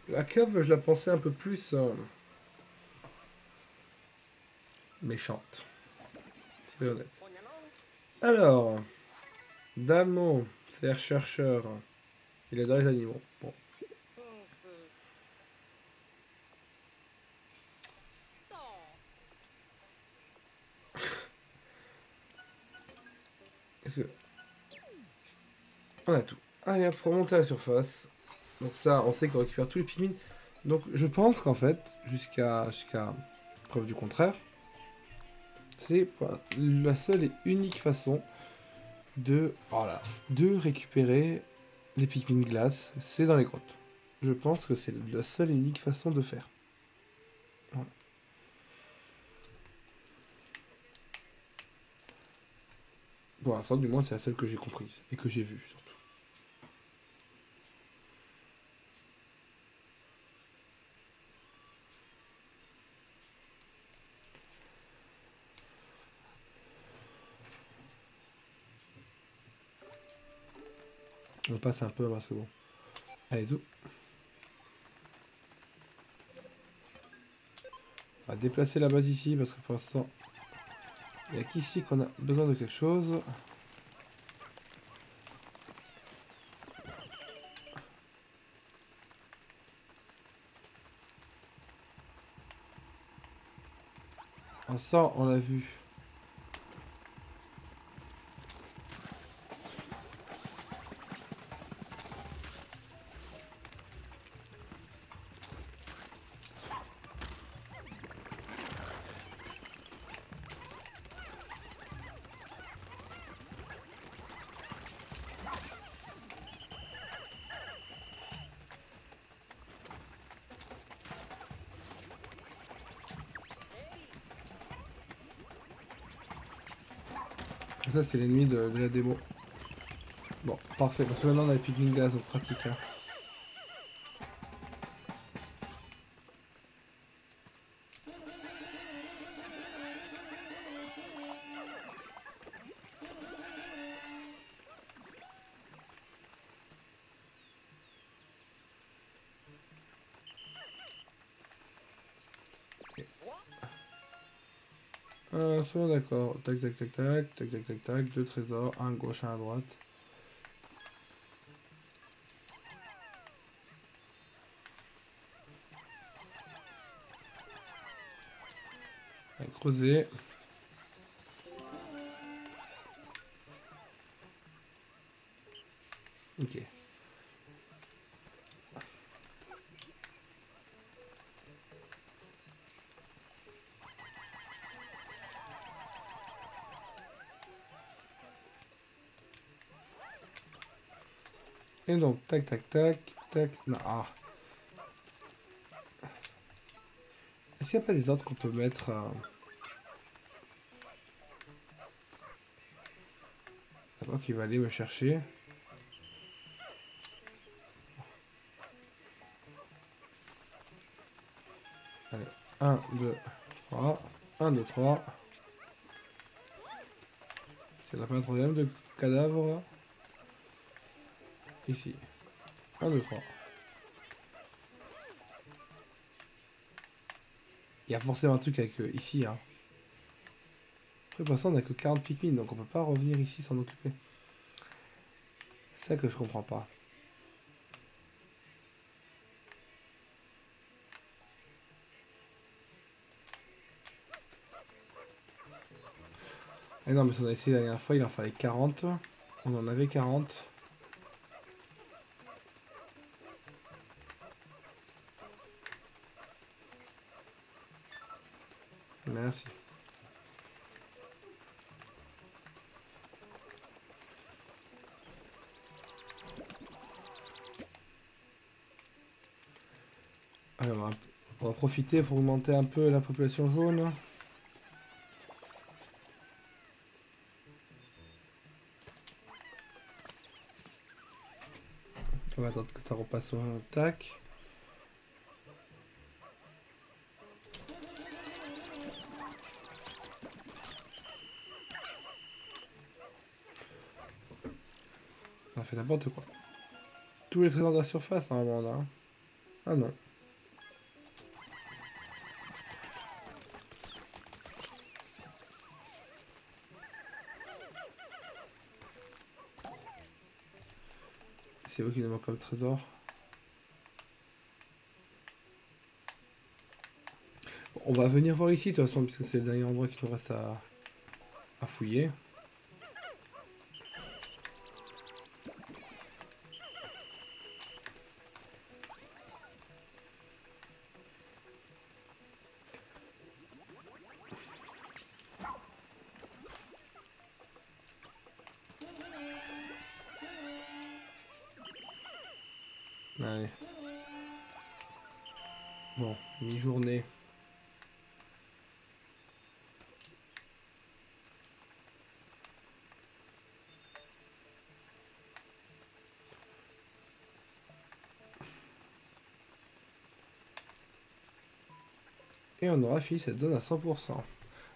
La cave, je la pensais un peu plus méchante. C'est honnête. Alors, Damo, c'est chercheur. Il adore les animaux. Bon. Est-ce que... On a tout. Allez, hop, pour remonter à la surface. Donc ça, on sait qu'on récupère tous les pygmies. Donc je pense qu'en fait, jusqu'à preuve du contraire, c'est la seule et unique façon de, voilà, de récupérer les pygmies de glace, c'est dans les grottes. Je pense que c'est la seule et unique façon de faire. Voilà. Pour l'instant, du moins, c'est la seule que j'ai comprise et que j'ai vue, surtout. On passe un peu parce que bon. Allez, tout. On va déplacer la base ici parce que pour l'instant, il n'y a qu'ici qu'on a besoin de quelque chose. Ça, on l'a vu. Donc ça c'est l'ennemi de la démo. Bon, parfait, parce que maintenant on a les pique-niques gaz, donc pratique. Hein. Soyons d'accord. Tac, tac, tac, tac, tac, tac, tac, tac. 2 trésors, un à gauche, un à droite. Allez, creuser. Ok. Et donc, tac, tac, tac, tac. Non, ah. Est-ce qu'il n'y a pas des ordres qu'on peut mettre D'accord, qui va aller me chercher. Allez, 1, 2, 3. 1, 2, 3. C'est la fin un troisième de cadavre là. Ici. 1, 2, 3. Il y a forcément un truc avec ici. Hein. Après, pour l'instant, on a que 40 Pikmin, donc on peut pas revenir ici s'en occuper. C'est ça que je comprends pas. Eh non, mais si on a essayé la dernière fois, il en fallait 40. On en avait 40. Merci. Allez, on va profiter pour augmenter un peu la population jaune. On va attendre que ça repasse au tac. On fait n'importe quoi. Tous les trésors de la surface, normalement, là. Ah non. C'est où qui nous manque comme trésor. Bon, on va venir voir ici, de toute façon, puisque c'est le dernier endroit qui nous reste à fouiller. Allez. Bon, mi-journée. Et on aura fini cette zone à 100%.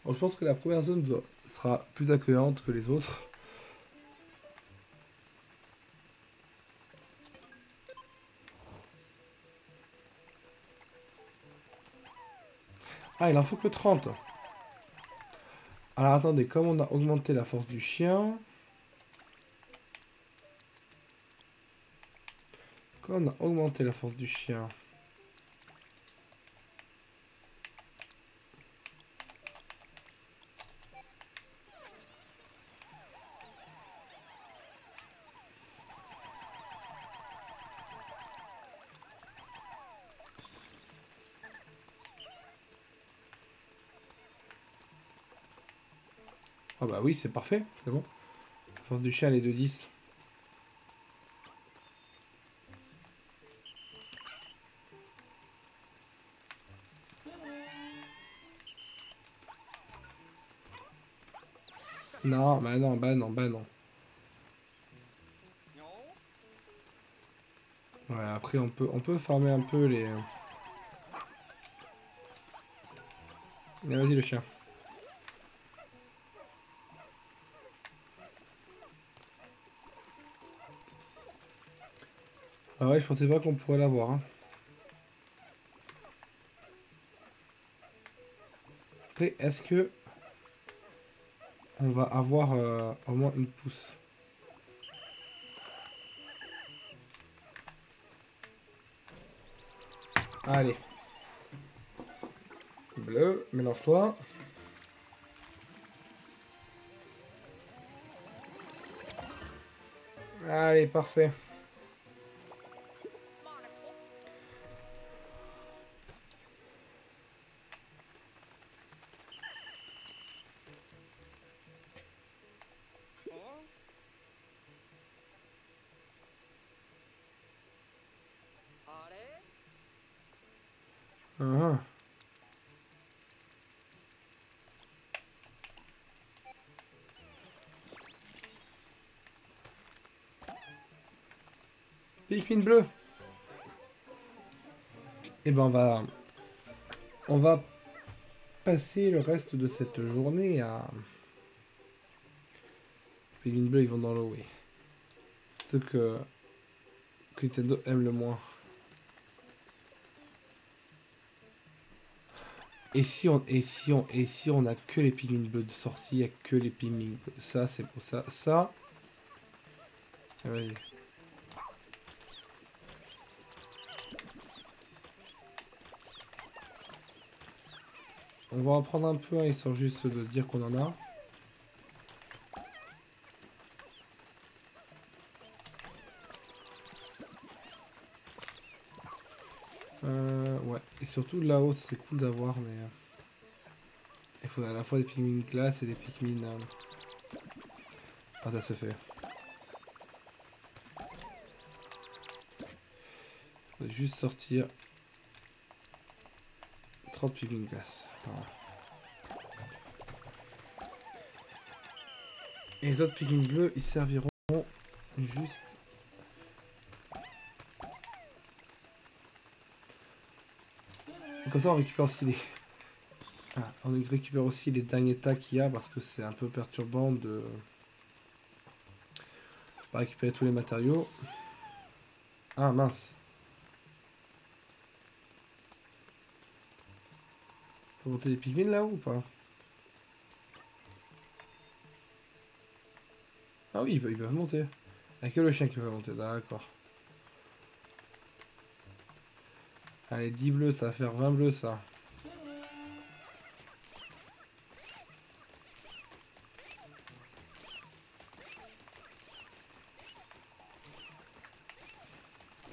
Bon, je pense que la première zone sera plus accueillante que les autres. Ah, il en faut que 30. Alors attendez, comme on a augmenté la force du chien... Comme on a augmenté la force du chien... Ah bah oui, c'est parfait, c'est bon. La force du chien, elle est de 10. Non, bah non, bah non, bah non. Ouais, après on peut farmer un peu les... Allez, vas-y le chien. Ah ouais, je pensais pas qu'on pourrait l'avoir. Hein. Après, est-ce que on va avoir au moins une pousse? Allez. Bleu, mélange-toi. Allez, parfait. Ah, Pikmin bleu. Et ben on va passer le reste de cette journée à... Pikmin bleu, ils vont dans l'eau, oui. Ce que Nintendo aime le moins. Et si on a que les Pikmin bleus de sortie, il n'y a que les Pikmin bleus. Ça, c'est pour ça. Ça. Ah, vas-y. On va en prendre un peu, hein, histoire juste de dire qu'on en a. Ouais. Et surtout là-haut, ce serait cool d'avoir, mais... il faut à la fois des Pikmin glace et des Pikmin... Ah, ça se fait. On va juste sortir 30 Pikmin glace. Voilà. Et les autres Pikmin bleus, ils serviront juste... Comme ça, on récupère aussi les... Ah, on récupère aussi les derniers tas qu'il y a, parce que c'est un peu perturbant de... pas récupérer tous les matériaux. Ah, mince. On peut monter les Pikmin là ou pas? Ah oui, ils peuvent monter. Il n'y a que le chien qui peut monter, d'accord. Allez, 10 bleus, ça va faire 20 bleus ça.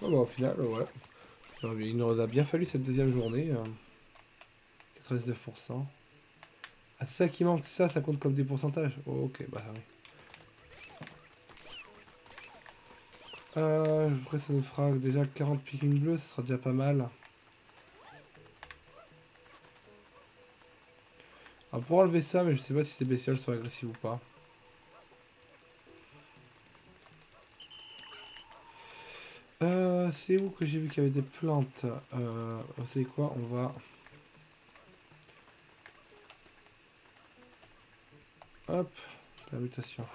Oh, bah, au final, ouais. Il nous a bien fallu cette deuxième journée. 99%. Ah, c'est ça qui manque, ça compte comme des pourcentages. Oh, ok, bah oui. Après, ça nous fera déjà 40 Pikmin bleus, ça sera déjà pas mal. On pourra enlever ça, mais je sais pas si ces bestioles sont agressives ou pas. C'est où que j'ai vu qu'il y avait des plantes? Vous savez quoi? On va... Hop, permutation.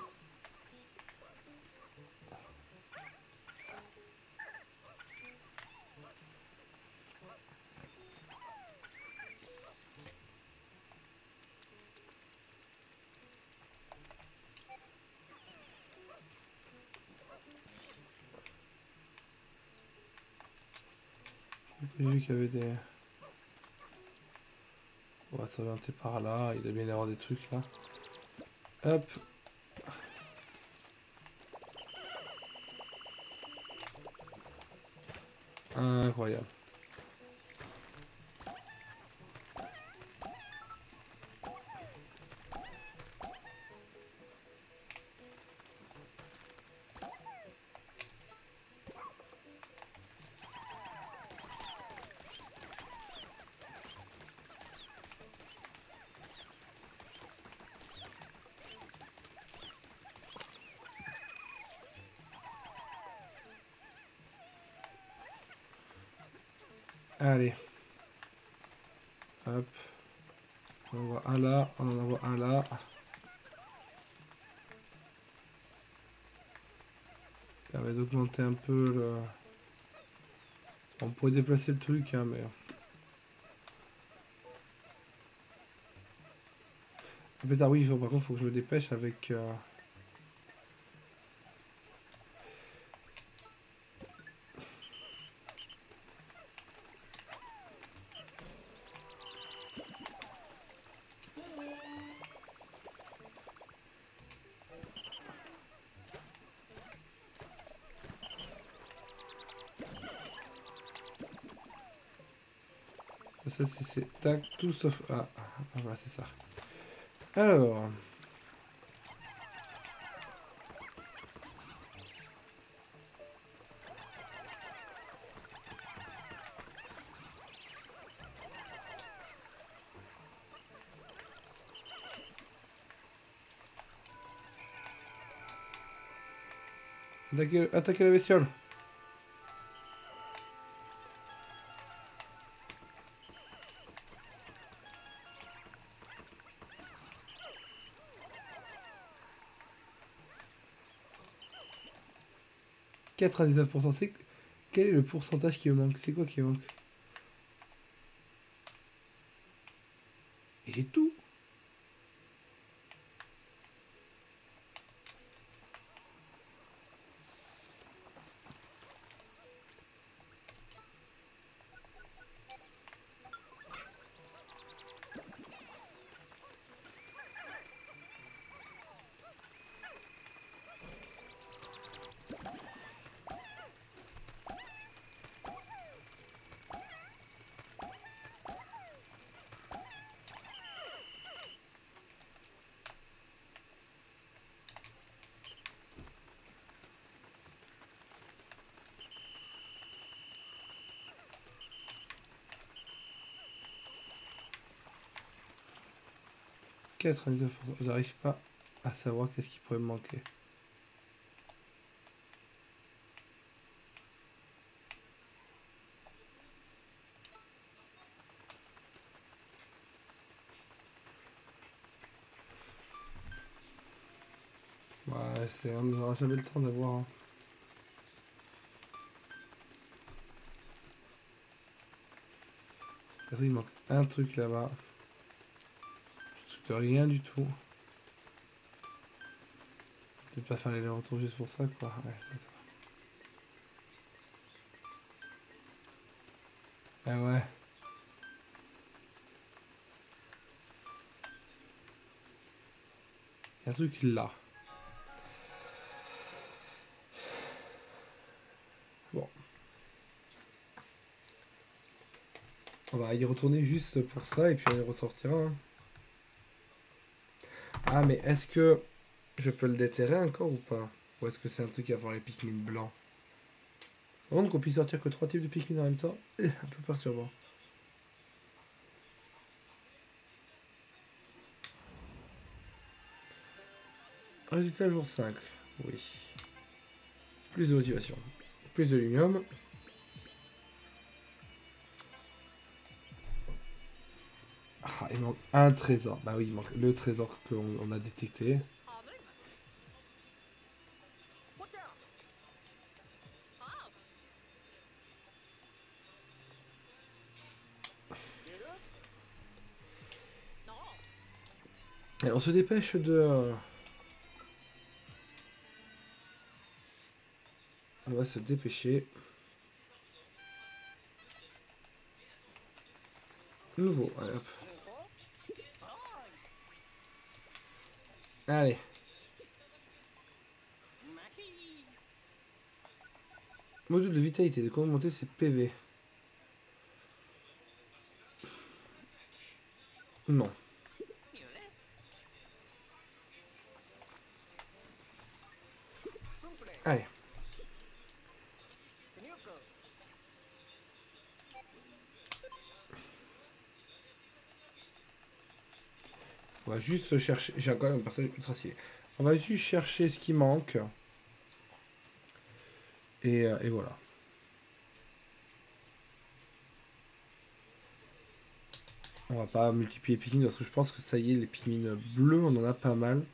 J'ai vu qu'il y avait des... On va s'orienter par là, il doit bien y avoir des trucs là. Hop. Incroyable. Allez. Hop. On en envoie un là, on en envoie un là. Ça permet d'augmenter un peu le... On pourrait déplacer le truc, hein, mais... Ah, pétard, oui, par contre, il faut que je me dépêche avec... Ça, c'est... Tac, tout sauf... Ah, voilà, c'est ça. Alors... Attaquer la bestiole. « 99%. C'est... Quel est le pourcentage qui me manque? C'est quoi qui me manque? Et j'ai tout. « 99%. J'arrive pas à savoir qu'est-ce qui pourrait me manquer. Ouais, c'est... On n'aura jamais le temps d'avoir... Hein. Il manque un truc là-bas. Un truc de rien du tout. Peut-être pas faire les retours juste pour ça, quoi. Ouais. Ah ouais. Il y a un truc là. Bon. On va y retourner juste pour ça et puis on y ressortira. Hein. Ah, mais est-ce que je peux le déterrer encore ou pas? Ou est-ce que c'est un truc à avoir les Pikmin blancs? Par contre, qu'on puisse sortir que 3 types de Pikmin en même temps, un peu perturbant. Résultat jour 5. Oui. Plus de motivation. Plus de lumium. Ah, il manque un trésor. Bah oui, il manque le trésor qu'on a détecté. Et on se dépêche de... On va se dépêcher. Nouveau, allez hop. Allez. Module de vitalité, de comment monter ses PV. Non. Allez. On va juste chercher... J'ai encore un personnage ultra stylé. On va juste chercher ce qui manque. Et voilà. On va pas multiplier les Pikmin parce que je pense que ça y est, les Pikmin bleus, on en a pas mal.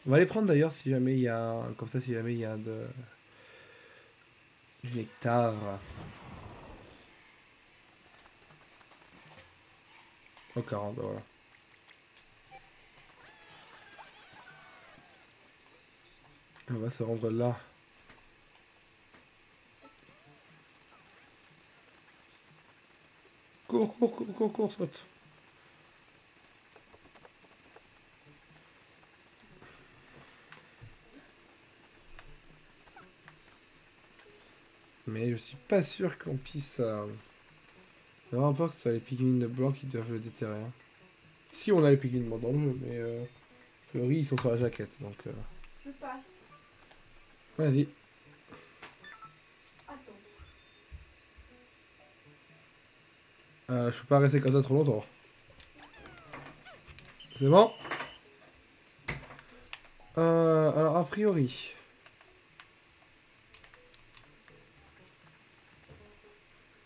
On va les prendre d'ailleurs si jamais il y a... Comme ça, si jamais il y a du nectar. Oh, 40, bah voilà. On va se rendre là. Cours, cours, cours, cours, cours, saute. Mais je suis pas sûr qu'on puisse... J'ai vraiment peur que ce soit les Pikmin blancs qui doivent le déterrer. Hein. Si on a les Pikmin blancs dans le jeu, mais... a priori, ils sont sur la jaquette, donc... Je passe. Vas-y. Attends. Je peux pas rester comme ça trop longtemps. C'est bon? Alors, a priori...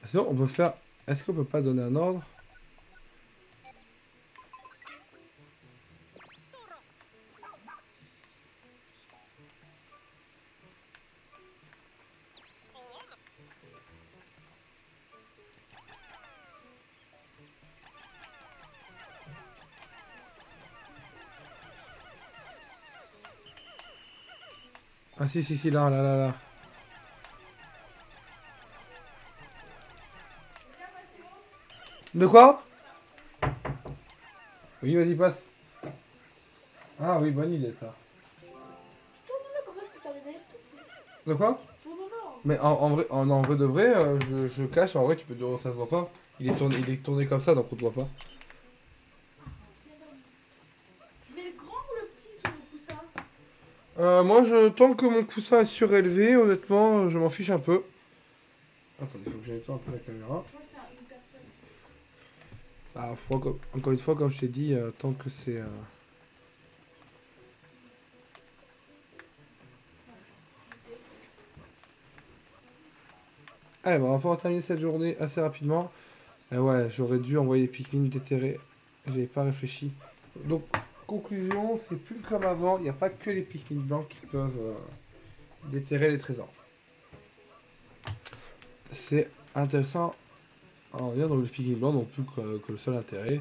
Sinon, on peut faire... Est-ce qu'on peut pas donner un ordre? Ah si, si, si, là, là, là, là. De quoi? Oui, vas-y, passe. Ah oui, bonne idée, ça. Tourne-le, comment je peux faire des allers-retours? De quoi? Tourne-le. Mais en vrai, en vrai de vrai, je cache, en vrai, tu peux dire, ça se voit pas. Il est tourné comme ça, donc on te voit pas. Tu mets le grand ou le petit sur le coussin? Moi, tant que mon coussin est surélevé, honnêtement, je m'en fiche un peu. Attendez, il faut que j'aille un peu la caméra. Je crois que c'est une personne. Ah, encore une fois, comme je t'ai dit, tant que c'est... Allez, bon, on va pouvoir terminer cette journée assez rapidement. Ouais, j'aurais dû envoyer les Pikmin déterrés. J'avais pas réfléchi. Donc, conclusion, c'est plus comme avant. Il n'y a pas que les Pikmin blancs qui peuvent déterrer les trésors. C'est intéressant. En dire, donc les Pikmin blancs n'ont plus que le seul intérêt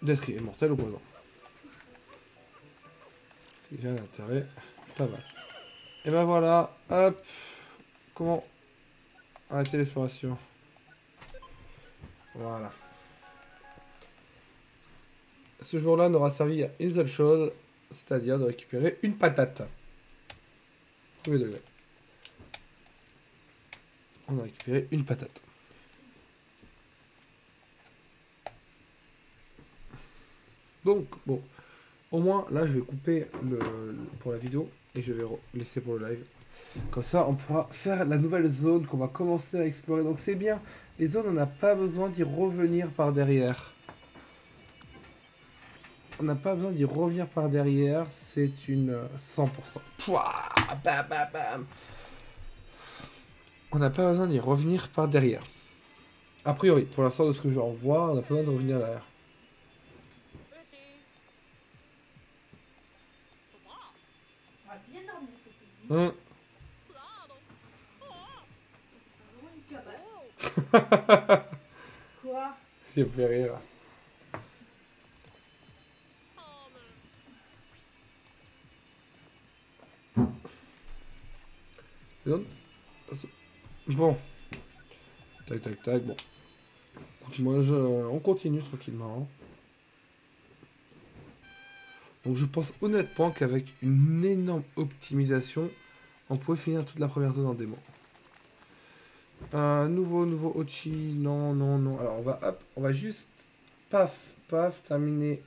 d'être immortel au poison. C'est déjà un intérêt pas mal. Et ben voilà, hop. Comment arrêter l'exploration? Voilà. Ce jour-là n'aura servi à une seule chose, c'est-à-dire de récupérer une patate. Premier degré. On a récupéré une patate. Donc, bon. Au moins, là, je vais couper pour la vidéo et je vais laisser pour le live. Comme ça, on pourra faire la nouvelle zone qu'on va commencer à explorer. Donc, c'est bien. Les zones, on n'a pas besoin d'y revenir par derrière. On n'a pas besoin d'y revenir par derrière. C'est une 100%. Pouah, bam, bam, bam. On n'a pas besoin d'y revenir par derrière. A priori, pour l'instant, de ce que j'en vois, on n'a pas besoin de revenir derrière. On va bien dormir cette nuit. Hum. C'est vraiment une cabane. Quoi? Ça me fait rire. Bon. Tac, tac, tac. Bon. Moi, on continue tranquillement. Donc, je pense honnêtement qu'avec une énorme optimisation, on pouvait finir toute la première zone en démo. Nouveau Ochi. Non, non, non. Alors, on va juste, paf, paf, terminer